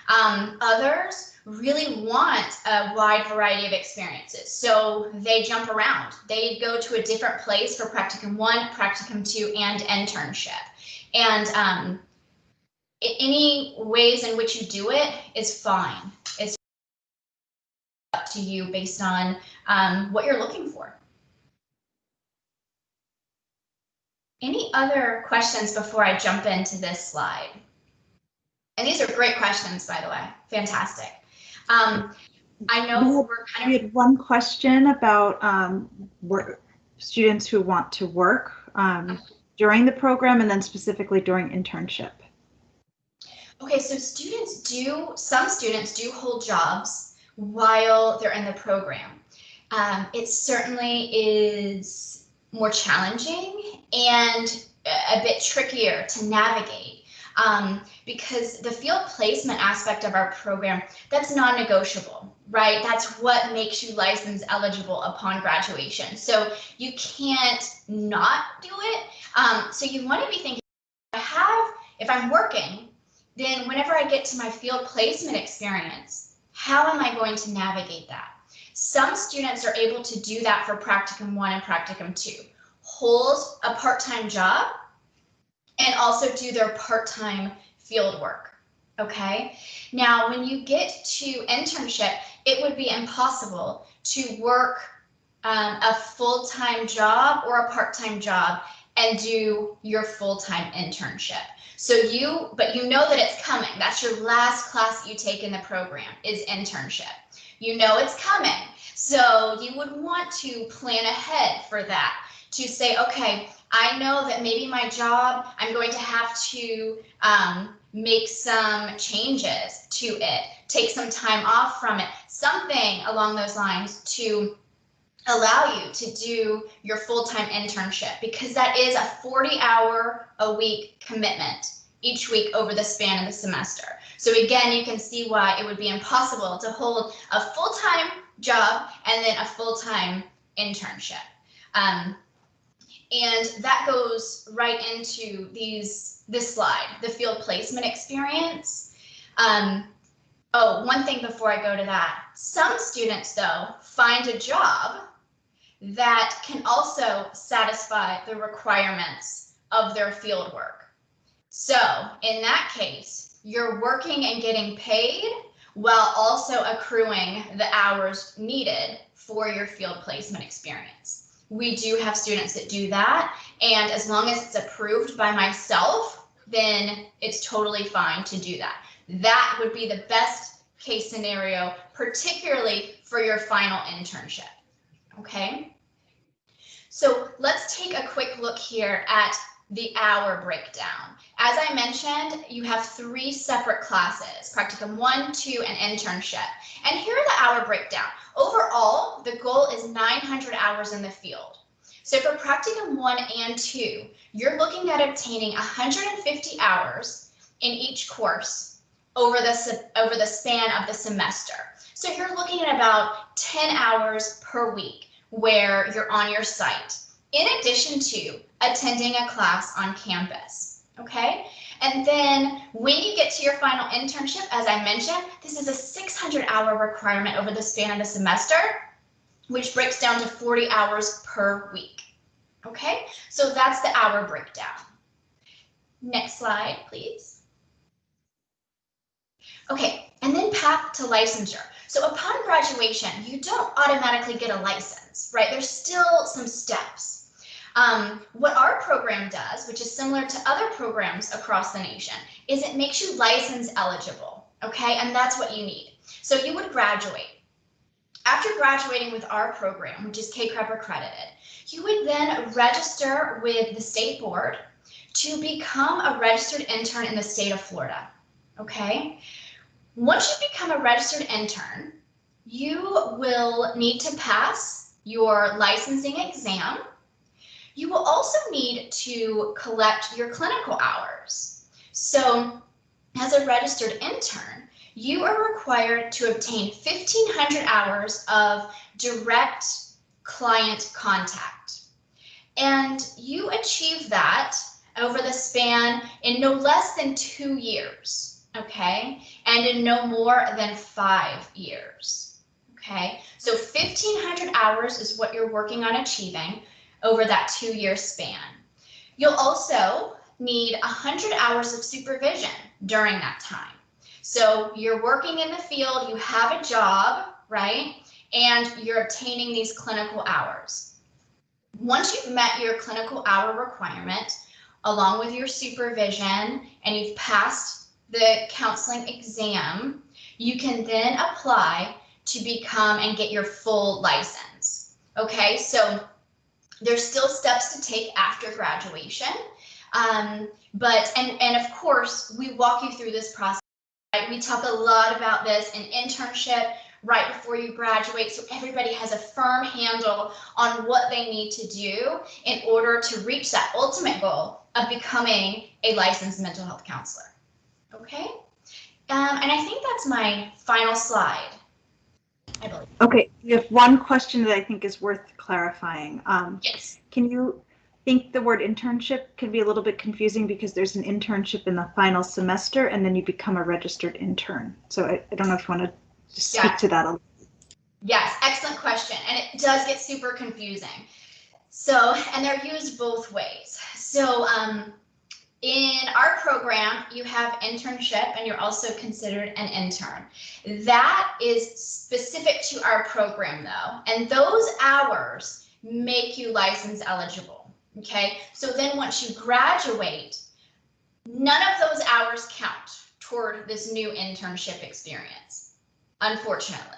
Others really want a wide variety of experiences, so they jump around. They go to a different place for practicum 1, practicum 2, and internship. And any ways in which you do it is fine. It's up to you based on what you're looking for. Any other questions before I jump into this slide? And these are great questions, by the way. Fantastic. I know we're kind of. We had one question about students who want to work during the program and then specifically during internship. Okay, so some students do hold jobs while they're in the program. It certainly is more challenging and a bit trickier to navigate because the field placement aspect of our program, that's non-negotiable, right? That's what makes you license eligible upon graduation. So you can't not do it. So you want to be thinking, if I'm working, then whenever I get to my field placement experience, how am I going to navigate that? Some students are able to do that for practicum 1 and practicum 2. Hold a part-time job and also do their part-time field work, okay? Now, when you get to internship, it would be impossible to work a full-time job or a part-time job and do your full-time internship. But you know that it's coming. That's your last class that you take in the program is internship. You know it's coming. So you would want to plan ahead for that, to say, okay, I know that maybe my job, I'm going to have to make some changes to it, take some time off from it, something along those lines to allow you to do your full-time internship, because that is a 40-hour-a-week commitment each week over the span of the semester. So again, you can see why it would be impossible to hold a full-time job and then a full-time internship. And that goes right into this slide, the field placement experience. Oh, one thing before I go to that, some students though find a job that can also satisfy the requirements of their field work. So in that case, you're working and getting paid while also accruing the hours needed for your field placement experience. We do have students that do that, and as long as it's approved by myself, then it's totally fine to do that. That would be the best case scenario, particularly for your final internship. Okay, so let's take a quick look here at the hour breakdown. As I mentioned, you have 3 separate classes, practicum 1, 2, and internship. And here are the hour breakdown. Overall, the goal is 900 hours in the field. So for practicum 1 and 2, you're looking at obtaining 150 hours in each course over the span of the semester. So you're looking at about 10 hours per week where you're on your site, in addition to attending a class on campus. Okay, and then when you get to your final internship, as I mentioned, this is a 600-hour requirement over the span of the semester, which breaks down to 40 hours per week. Okay, so that's the hour breakdown. Next slide, please. Okay, and then path to licensure. So upon graduation, you don't automatically get a license, right? There's still some steps. What our program does, which is similar to other programs across the nation, is it makes you license eligible, okay? And that's what you need. So you would graduate. After graduating with our program, which is KCREP accredited, you would then register with the state board to become a registered intern in the state of Florida, okay? Once you become a registered intern, you will need to pass your licensing exam. You will also need to collect your clinical hours. So as a registered intern, you are required to obtain 1,500 hours of direct client contact. And you achieve that over the span in no less than 2 years, okay? And in no more than 5 years, okay? So 1,500 hours is what you're working on achieving over that 2-year span. You'll also need 100 hours of supervision during that time. So you're working in the field, you have a job, right? And you're obtaining these clinical hours. Once you've met your clinical hour requirement, along with your supervision, and you've passed the counseling exam, you can then apply to become and get your full license. Okay, so there's still steps to take after graduation, but of course we walk you through this process. Right? We talk a lot about this in internship right before you graduate, so everybody has a firm handle on what they need to do in order to reach that ultimate goal of becoming a licensed mental health counselor. Okay, and I think that's my final slide, I believe. Okay, you have one question that I think is worth clarifying. Yes. Can you think the word internship can be a little bit confusing because there's an internship in the final semester and then you become a registered intern. So I don't know if you want to speak to that a little. Yes, excellent question. And it does get super confusing. So, and they're used both ways. So in our program, you have internship and you're also considered an intern. That is specific to our program though. And those hours make you license eligible. Okay, so then once you graduate, none of those hours count toward this new internship experience, unfortunately.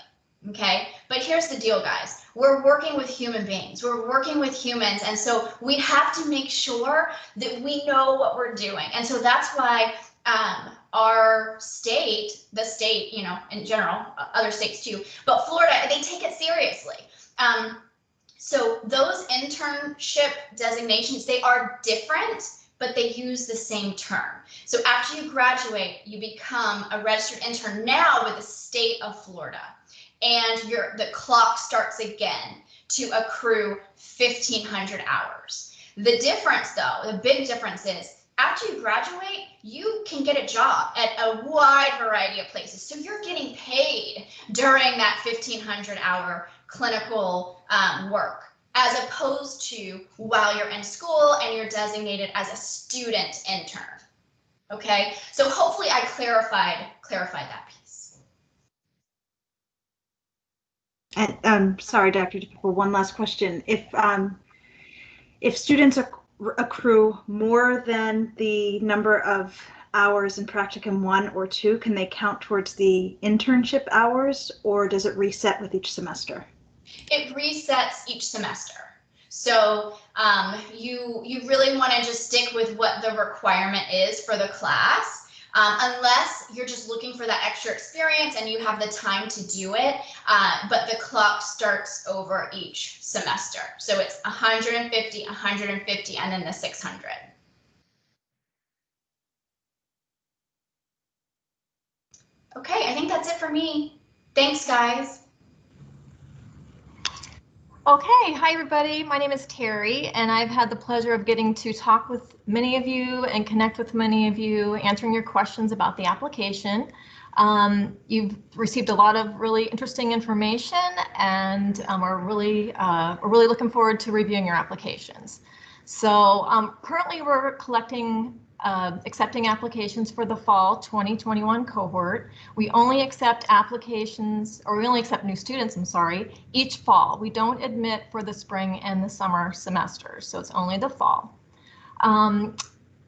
Okay, but here's the deal, guys. We're working with human beings. We're working with humans. And so we have to make sure that we know what we're doing. And so that's why our state, the state, you know, in general, other states too, but Florida, they take it seriously. So those internship designations, they are different, but they use the same term. So after you graduate, you become a registered intern now with the state of Florida. And the clock starts again to accrue 1,500 hours. The difference though, the big difference is after you graduate, you can get a job at a wide variety of places. So you're getting paid during that 1,500 hour clinical work, as opposed to while you're in school and you're designated as a student intern. Okay, so hopefully I clarified that piece. And sorry, Dr. DePipo, one last question. If students accrue more than the number of hours in practicum 1 or 2, can they count towards the internship hours, or does it reset with each semester? It resets each semester. So you really want to just stick with what the requirement is for the class. Unless you're just looking for that extra experience and you have the time to do it, but the clock starts over each semester. So it's 150, 150, and then the 600. Okay, I think that's it for me. Thanks, guys. Okay, hi everybody. My name is Terry, and I've had the pleasure of getting to talk with many of you and connect with many of you, answering your questions about the application. You've received a lot of really interesting information, and we're really looking forward to reviewing your applications. So currently we're collecting accepting applications for the fall 2021 cohort. We only accept applications, or we only accept new students, I'm sorry, each fall. We don't admit for the spring and the summer semesters, so it's only the fall.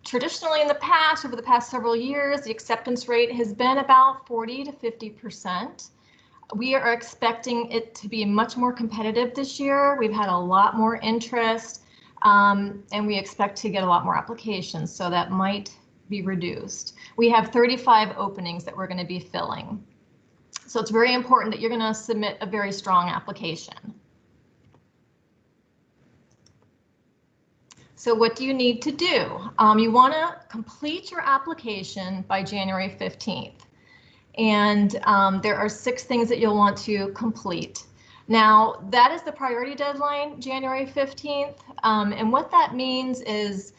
Traditionally in the past, over the past several years, the acceptance rate has been about 40 to 50%. We are expecting it to be much more competitive this year. We've had a lot more interest. And we expect to get a lot more applications, so that might be reduced. We have 35 openings that we're going to be filling. So it's very important that you're going to submit a very strong application. So what do you need to do? You want to complete your application by January 15th. And there are 6 things that you'll want to complete. Now, that is the priority deadline, January 15th. And what that means is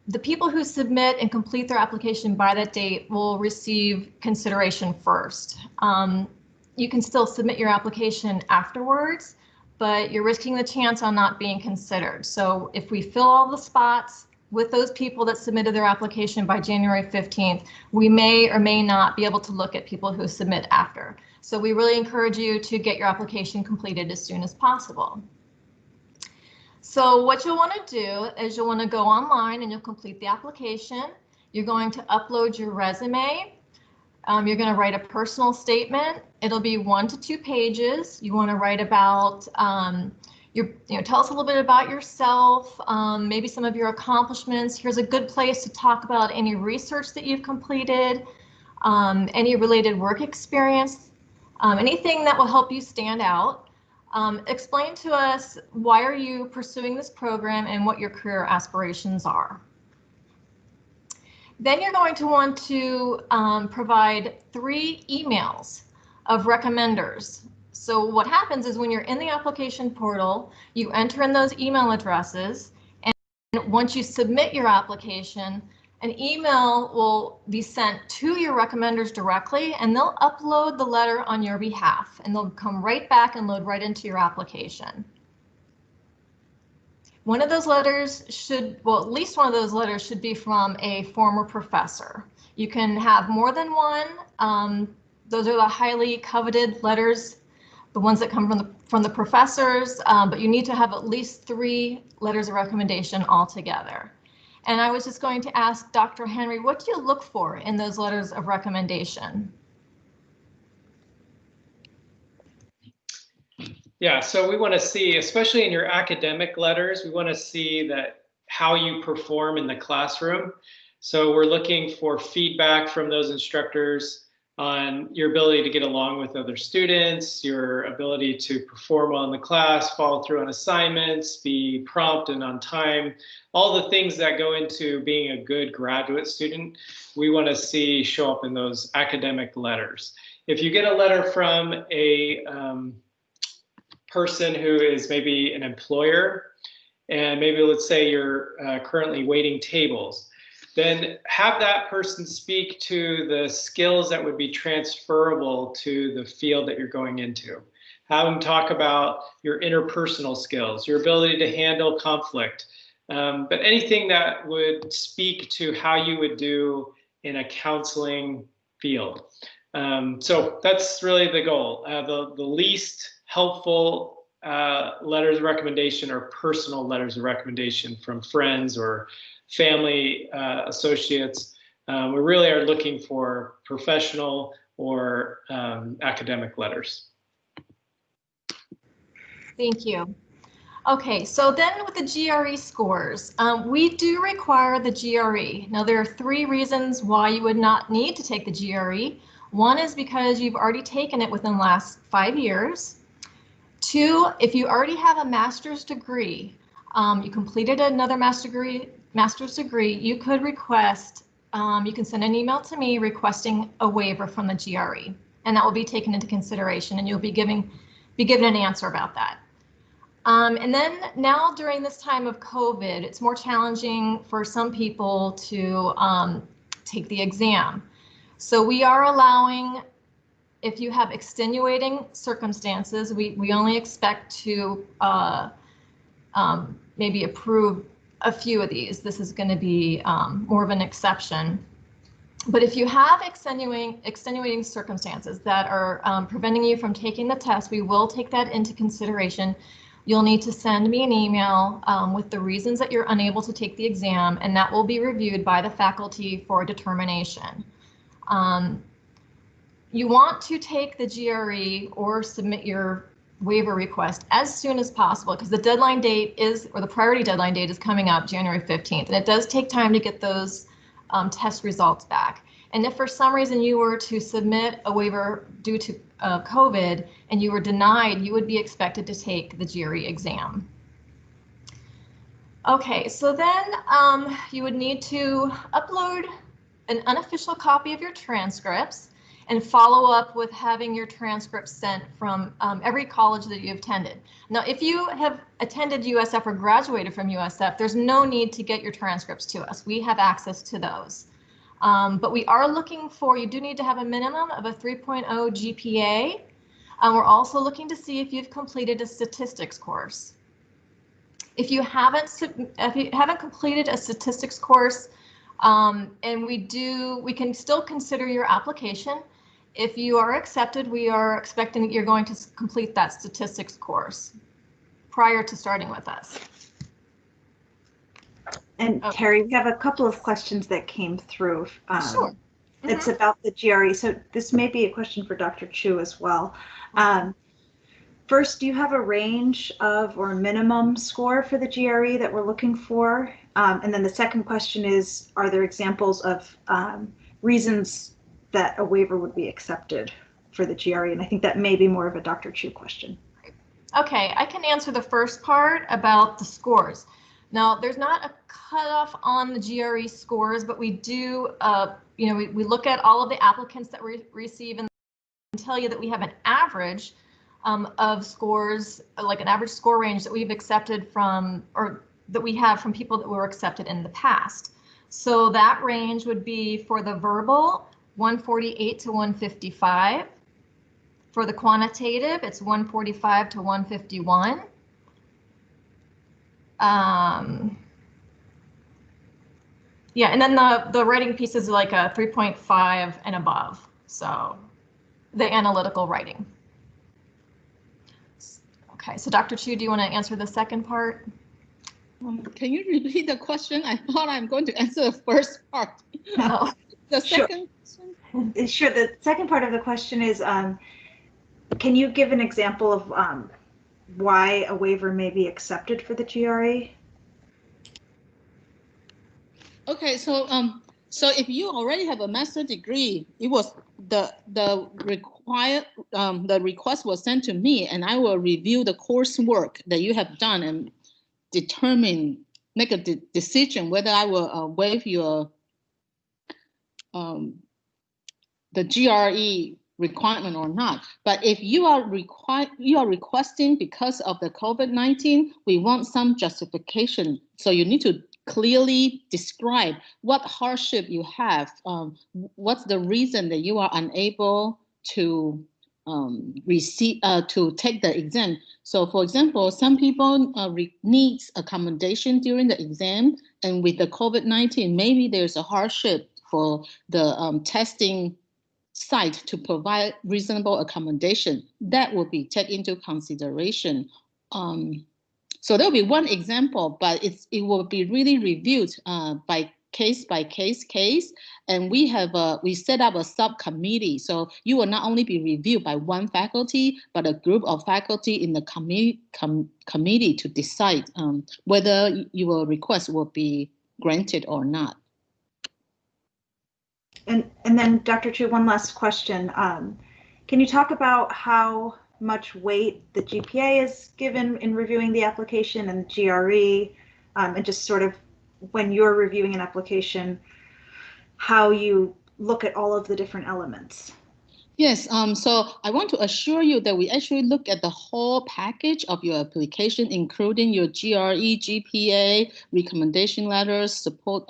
the people who submit and complete their application by that date will receive consideration first. You can still submit your application afterwards, but you're risking the chance on not being considered. So if we fill all the spots with those people that submitted their application by January 15th, we may or may not be able to look at people who submit after. So we really encourage you to get your application completed as soon as possible. So what you'll want to do is you'll want to go online and you'll complete the application. You're going to upload your resume. You're going to write a personal statement. It'll be 1 to 2 pages. You want to write about tell us a little bit about yourself, maybe some of your accomplishments. Here's a good place to talk about any research that you've completed, any related work experience, anything that will help you stand out. Explain to us, why are you pursuing this program and what your career aspirations are. Then you're going to want to provide 3 emails of recommenders. So what happens is when you're in the application portal, you enter in those email addresses, and once you submit your application, an email will be sent to your recommenders directly, and they'll upload the letter on your behalf, and they'll come right back and load right into your application. One of those letters should, well, at least one of those letters should be from a former professor. You can have more than one. Those are the highly coveted letters, the ones that come from the professors, but you need to have at least 3 letters of recommendation altogether. And I was just going to ask Dr. Henry, what do you look for in those letters of recommendation? Yeah, so we want to see, especially in your academic letters, we want to see that how you perform in the classroom. So we're looking for feedback from those instructors on your ability to get along with other students, your ability to perform well in the class, follow through on assignments, be prompt and on time, all the things that go into being a good graduate student, we want to see show up in those academic letters. If you get a letter from person who is maybe an employer, and maybe let's say you're currently waiting tables, then have that person speak to the skills that would be transferable to the field that you're going into. Have them talk about your interpersonal skills, your ability to handle conflict, but anything that would speak to how you would do in a counseling field. So that's really the goal. The least helpful letters of recommendation or personal letters of recommendation from friends or family associates. We really are looking for professional or academic letters. Thank you. Okay, so then with the GRE scores, we do require the GRE. Now there are 3 reasons why you would not need to take the GRE. One is because you've already taken it within the last 5 years. 2, if you already have a master's degree, you completed another master's degree, you could request, you can send an email to me requesting a waiver from the GRE, and that will be taken into consideration, and you'll be given an answer about that. And then now during this time of COVID, it's more challenging for some people to take the exam. So we are allowing, if you have extenuating circumstances, we only expect to maybe approve a few of these. This is going to be more of an exception. But if you have extenuating circumstances that are preventing you from taking the test, we will take that into consideration. You'll need to send me an email with the reasons that you're unable to take the exam, and that will be reviewed by the faculty for determination. You want to take the GRE or submit your waiver request as soon as possible, because the deadline date is, or the priority deadline date is coming up January 15th, and it does take time to get those test results back. And if for some reason you were to submit a waiver due to COVID and you were denied, you would be expected to take the GRE exam. Okay, so then you would need to upload an unofficial copy of your transcripts and follow up with having your transcripts sent from every college that you've attended. Now, if you have attended USF or graduated from USF, there's no need to get your transcripts to us. We have access to those. But we are looking for, you do need to have a minimum of a 3.0 GPA. We're also looking to see if you've completed a statistics course. If you haven't completed a statistics course, and we can still consider your application. If you are accepted, we are expecting that you're going to complete that statistics course prior to starting with us. And Okay. Terry, we have a couple of questions that came through. Sure. It's about the GRE. So this may be a question for Dr. Chu as well. First, do you have a range of or minimum score for the GRE that we're looking for? And then the second question is, are there examples of reasons that a waiver would be accepted for the GRE? And I think that may be more of a Dr. Chu question. Okay, I can answer the first part about the scores. Now, there's not a cutoff on the GRE scores, but we do, we look at all of the applicants that we receive and tell you that we have an average of scores, like an average score range that we've accepted from, or that we have from people that were accepted in the past. So that range would be for the verbal, 148 to 155. For the quantitative, it's 145 to 151. Yeah, and then the writing piece is like a 3.5 and above. So the analytical writing. Okay, so Dr. Chu, do you want to answer the second part? Can you repeat the question? I thought I'm going to answer the first part. No. The second question? Sure. The second part of the question is, can you give an example of why a waiver may be accepted for the GRE? Okay, so if you already have a master's degree, it was the request was sent to me, and I will review the coursework that you have done and make a decision whether I will waive your the GRE requirement or not. But if you are requesting because of the COVID-19, we want some justification. So you need to clearly describe what hardship you have. What's the reason that you are unable to to take the exam? So, for example, some people needs accommodation during the exam, and with the COVID-19, maybe there's a hardship for the testing site to provide reasonable accommodation. That will be taken into consideration. So there'll be one example, but it will be really reviewed by case, and we set up a subcommittee. So you will not only be reviewed by one faculty, but a group of faculty in the committee to decide whether your request will be granted or not. And then Dr. Chu, one last question. Can you talk about how much weight the GPA is given in reviewing the application and GRE, and just sort of when you're reviewing an application, how you look at all of the different elements? Yes, so I want to assure you that we actually look at the whole package of your application, including your GRE, GPA, recommendation letters, support,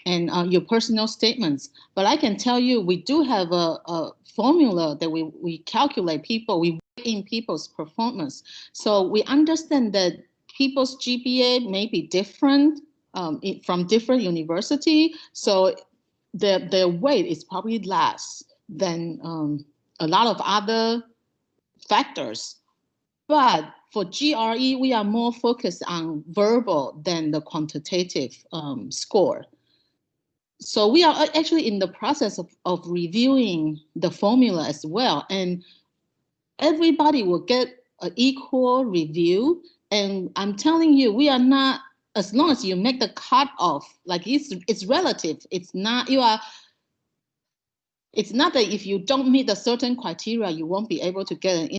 and your personal statements. But I can tell you, we do have a formula that we calculate people, we weigh in people's performance. So we understand that people's GPA may be different from different university. So their weight is probably less than a lot of other factors. But for GRE, we are more focused on verbal than the quantitative score. So we are actually in the process of reviewing the formula as well. And everybody will get an equal review. And I'm telling you, we are not, as long as you make the cutoff, like it's relative. It's not, it's not that if you don't meet a certain criteria, you won't be able to get an interview.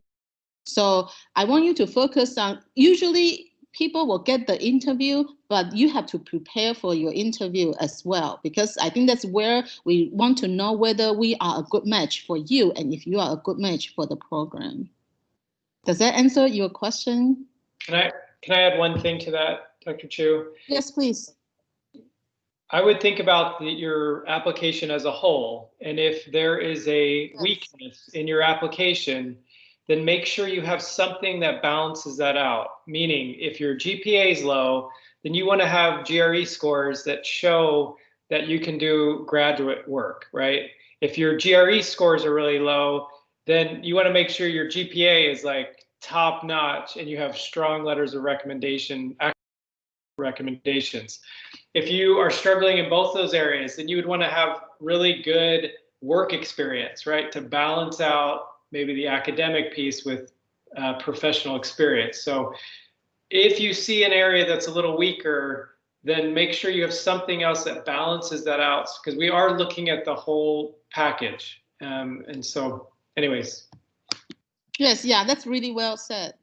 So I want you to focus on, usually people will get the interview, but you have to prepare for your interview as well, because I think that's where we want to know whether we are a good match for you and if you are a good match for the program. Does that answer your question? Can I add one thing to that, Dr. Chu? Yes, please. I would think about your application as a whole, and if there is a weakness in your application, then make sure you have something that balances that out. Meaning, if your GPA is low, then you want to have GRE scores that show that you can do graduate work, right? If your GRE scores are really low, then you want to make sure your GPA is like top notch and you have strong letters of recommendations. If you are struggling in both those areas, then you would want to have really good work experience, right? To balance out maybe the academic piece with professional experience. So if you see an area that's a little weaker, then make sure you have something else that balances that out, because we are looking at the whole package. And so anyways. Yes, yeah, that's really well said.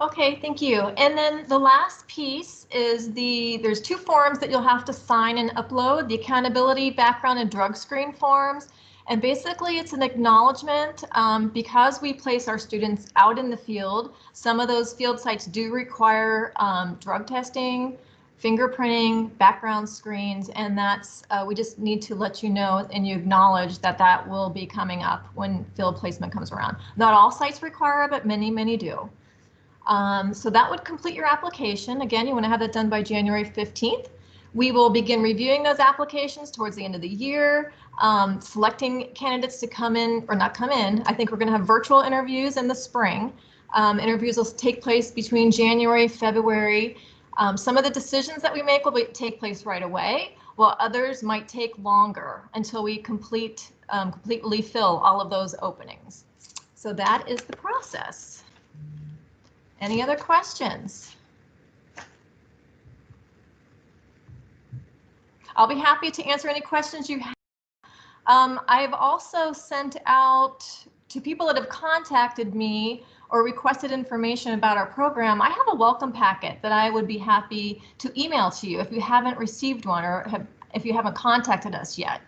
Okay, thank you. And then the last piece is there's two forms that you'll have to sign and upload, the accountability, background, and drug screen forms. And basically it's an acknowledgement because we place our students out in the field. Some of those field sites do require drug testing, fingerprinting, background screens, and that's we just need to let you know and you acknowledge that that will be coming up when field placement comes around. Not all sites require it, but many, many do. So that would complete your application. Again, you want to have that done by January 15th. We will begin reviewing those applications towards the end of the year, selecting candidates to come in or not come in. I think we're going to have virtual interviews in the spring. Interviews will take place between January, February. Some of the decisions that we make will take place right away, while others might take longer until we completely fill all of those openings. So that is the process. Any other questions? I'll be happy to answer any questions you have. I've also sent out to people that have contacted me or requested information about our program. I have a welcome packet that I would be happy to email to you if you haven't received one or if you haven't contacted us yet.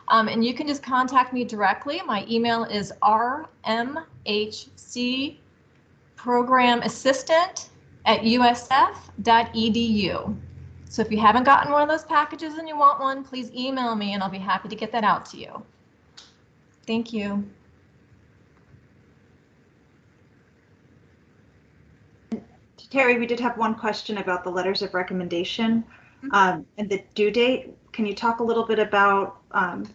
And you can just contact me directly. My email is rmhcprogramassistant@usf.edu. So if you haven't gotten one of those packages and you want one, please email me and I'll be happy to get that out to you. Thank you. Terry, we did have one question about the letters of recommendation and the due date. Can you talk a little bit about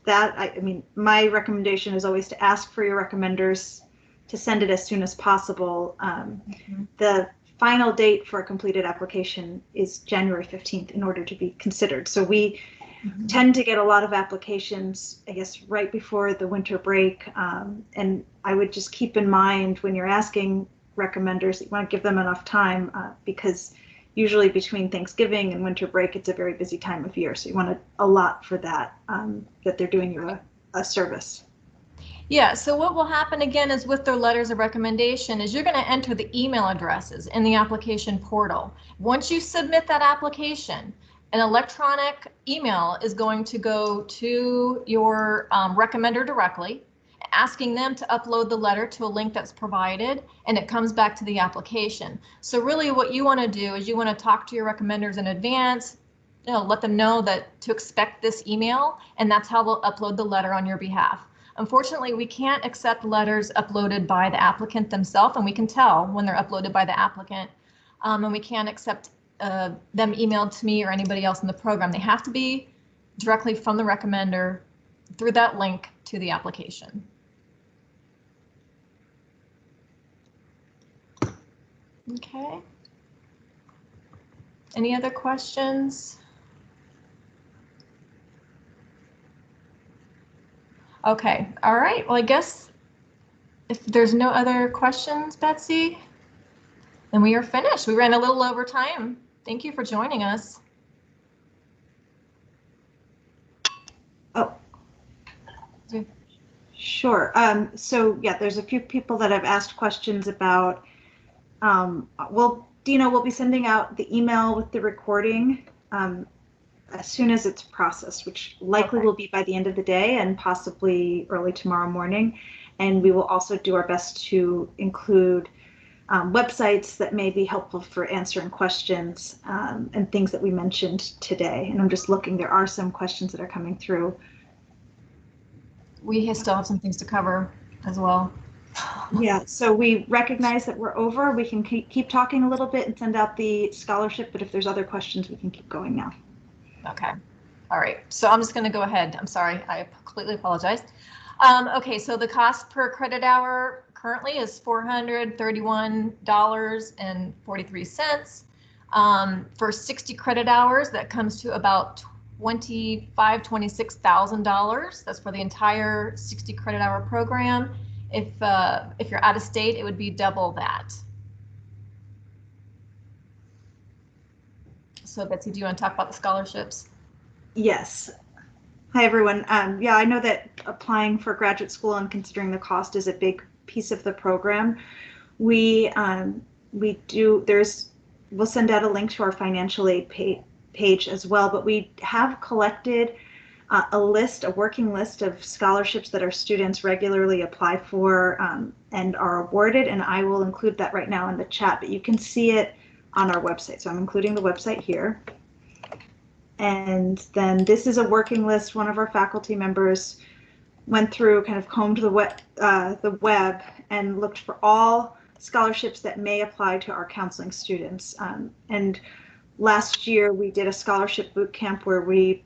that? I mean, my recommendation is always to ask for your recommenders to send it as soon as possible. The final date for a completed application is January 15th in order to be considered. So we tend to get a lot of applications, I guess, right before the winter break. And I would just keep in mind when you're asking recommenders, you want to give them enough time because usually between Thanksgiving and winter break, it's a very busy time of year. So you want to allot for that, that they're doing you a service. Yeah, so what will happen again is with their letters of recommendation is you're going to enter the email addresses in the application portal. Once you submit that application, an electronic email is going to go to your recommender directly, asking them to upload the letter to a link that's provided, and it comes back to the application. So really what you want to do is you want to talk to your recommenders in advance, let them know that to expect this email, and that's how they'll upload the letter on your behalf. Unfortunately, we can't accept letters uploaded by the applicant themselves, and we can tell when they're uploaded by the applicant, and we can't accept them emailed to me or anybody else in the program. They have to be directly from the recommender through that link to the application. Okay. Any other questions? Okay, all right. Well, I guess if there's no other questions, Betsy, then we are finished. We ran a little over time. Thank you for joining us. Oh, sure. So yeah, there's a few people that have asked questions about, Dina will be sending out the email with the recording as soon as it's processed, which likely will be by the end of the day and possibly early tomorrow morning. And we will also do our best to include websites that may be helpful for answering questions and things that we mentioned today. And I'm just looking, there are some questions that are coming through. We still have some things to cover as well. Yeah, so we recognize that we're over. We can keep talking a little bit and send out the scholarship, but if there's other questions, we can keep going now. Okay. All right. So I'm just going to go ahead. I'm sorry. I completely apologize. Okay. So the cost per credit hour currently is $431.43. For 60 credit hours, that comes to about $26,000. That's for the entire 60 credit hour program. If you're out of state, it would be double that. So Betsy, do you want to talk about the scholarships? Yes. Hi, everyone. Yeah, I know that applying for graduate school and considering the cost is a big piece of the program. We'll send out a link to our financial aid page as well, but we have collected a working list of scholarships that our students regularly apply for and are awarded, and I will include that right now in the chat, but you can see it on our website. So I'm including the website here. And then this is a working list. One of our faculty members went through, kind of combed the web and looked for all scholarships that may apply to our counseling students. And last year we did a scholarship boot camp where we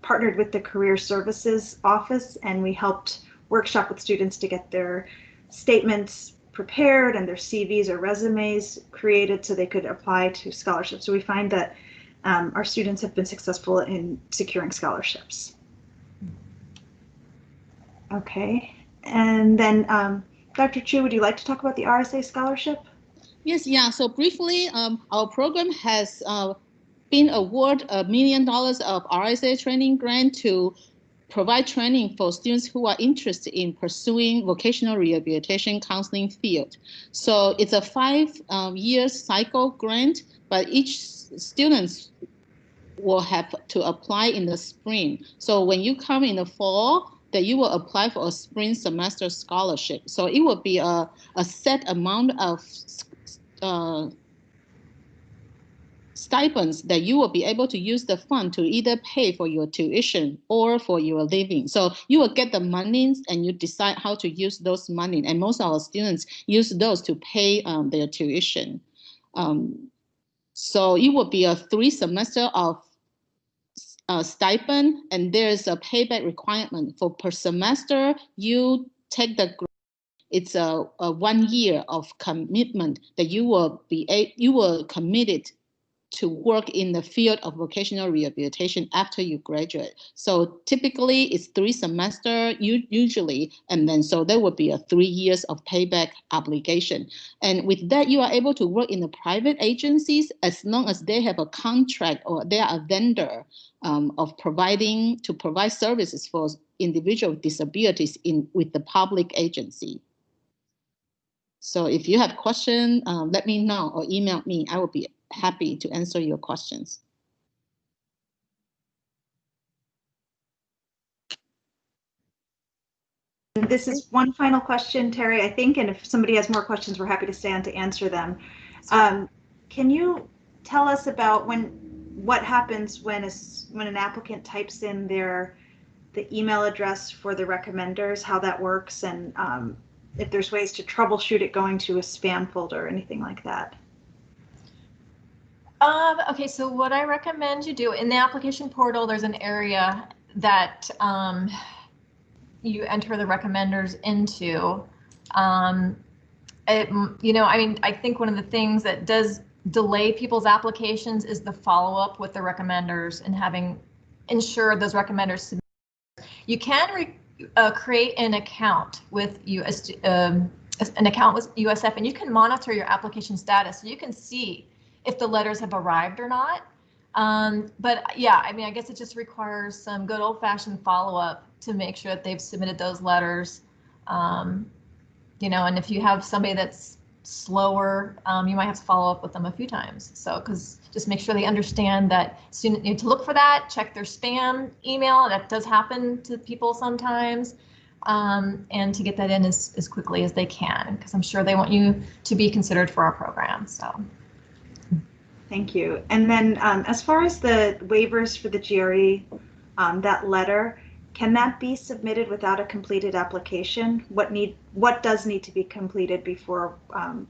partnered with the Career Services Office, and we helped workshop with students to get their statements prepared and their CVs or resumes created so they could apply to scholarships. So we find that our students have been successful in securing scholarships. Okay, and then Dr. Chu, would you like to talk about the RSA scholarship? Yes, yeah. So briefly, our program has been awarded $1 million of RSA training grant to provide training for students who are interested in pursuing vocational rehabilitation counseling field. So it's a 5-year cycle grant, but each student will have to apply in the spring. So when you come in the fall, that you will apply for a spring semester scholarship. So it will be a set amount of stipends that you will be able to use the fund to either pay for your tuition or for your living. So you will get the money and you decide how to use those money. And most of our students use those to pay their tuition. So it will be a 3 semester of stipend, and there's a payback requirement for per semester. You take the it's a 1 year of commitment that you will committed to work in the field of vocational rehabilitation after you graduate. So typically it's 3 semesters usually, and then so there would be a 3 years of payback obligation. And with that, you are able to work in the private agencies as long as they have a contract or they are a vendor of provide services for individual with disabilities with the public agency. So if you have questions, let me know or email me. I will be happy to answer your questions. This is one final question, Terry, I think, and if somebody has more questions, we're happy to stay on to answer them. Can you tell us about what happens when an applicant types in the email address for the recommenders, how that works, and if there's ways to troubleshoot it going to a spam folder or anything like that? Okay, so what I recommend you do in the application portal, there's an area that you enter the recommenders into. I think one of the things that does delay people's applications is the follow-up with the recommenders and ensure those recommenders submit. You can create an account with USF, and you can monitor your application status, so you can see if the letters have arrived or not. But yeah, I guess it just requires some good old-fashioned follow-up to make sure that they've submitted those letters. And if you have somebody that's slower, you might have to follow up with them a few times. So, because just make sure they understand that students need to look for that, check their spam email. That does happen to people sometimes. And to get that in as quickly as they can, because I'm sure they want you to be considered for our program. So. Thank you. And then as far as the waivers for the GRE, that letter, can that be submitted without a completed application? What does need to be completed before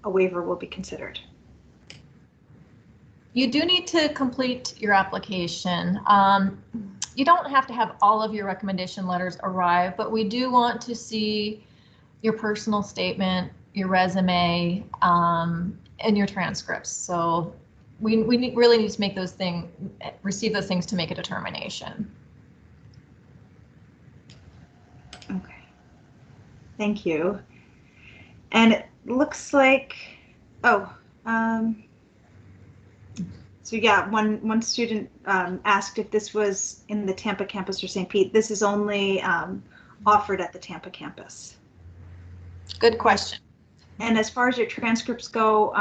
a waiver will be considered? You do need to complete your application. You don't have to have all of your recommendation letters arrive, but we do want to see your personal statement, your resume, and your transcripts. So we really need to make receive those things to make a determination. Okay, thank you. And it looks like, so yeah, one student asked if this was in the Tampa campus or St. Pete. This is only offered at the Tampa campus. Good question. And as far as your transcripts go,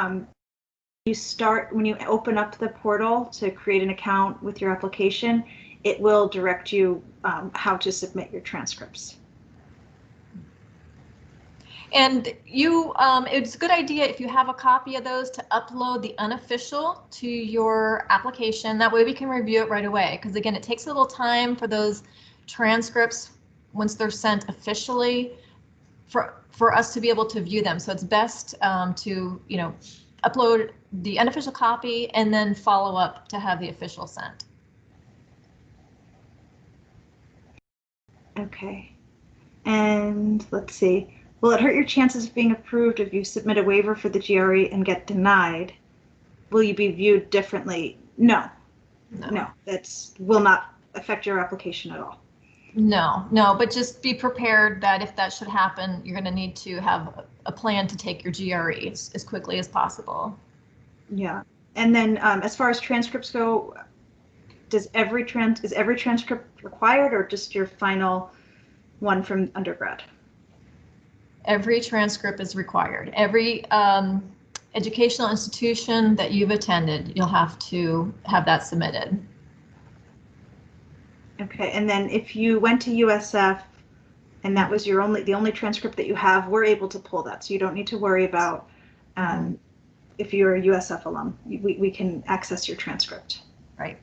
when you open up the portal to create an account with your application, it will direct you how to submit your transcripts. And it's a good idea if you have a copy of those to upload the unofficial to your application. That way we can review it right away. Because again, it takes a little time for those transcripts, once they're sent officially, for us to be able to view them. So it's best to upload the unofficial copy and then follow up to have the official sent. Okay. And let's see. Will it hurt your chances of being approved if you submit a waiver for the GRE and get denied? Will you be viewed differently? No, that will not affect your application at all. No, but just be prepared that if that should happen, you're going to need to have a plan to take your GRE as quickly as possible. Yeah, and then as far as transcripts go, is every transcript required, or just your final one from undergrad? Every transcript is required. Every educational institution that you've attended, you'll have to have that submitted. Okay, and then if you went to USF and that was the only transcript that you have, we're able to pull that. So you don't need to worry about if you're a USF alum. We can access your transcript. Right.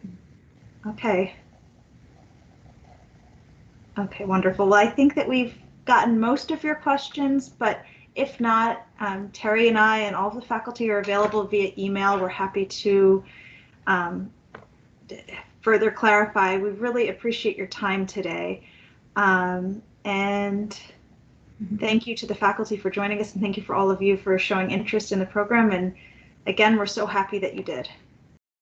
Okay. Okay, wonderful. Well, I think that we've gotten most of your questions, but if not, Terry and I and all of the faculty are available via email. We're happy to further clarify. We really appreciate your time today. And thank you to the faculty for joining us, and thank you for all of you for showing interest in the program. And again, we're so happy that you did.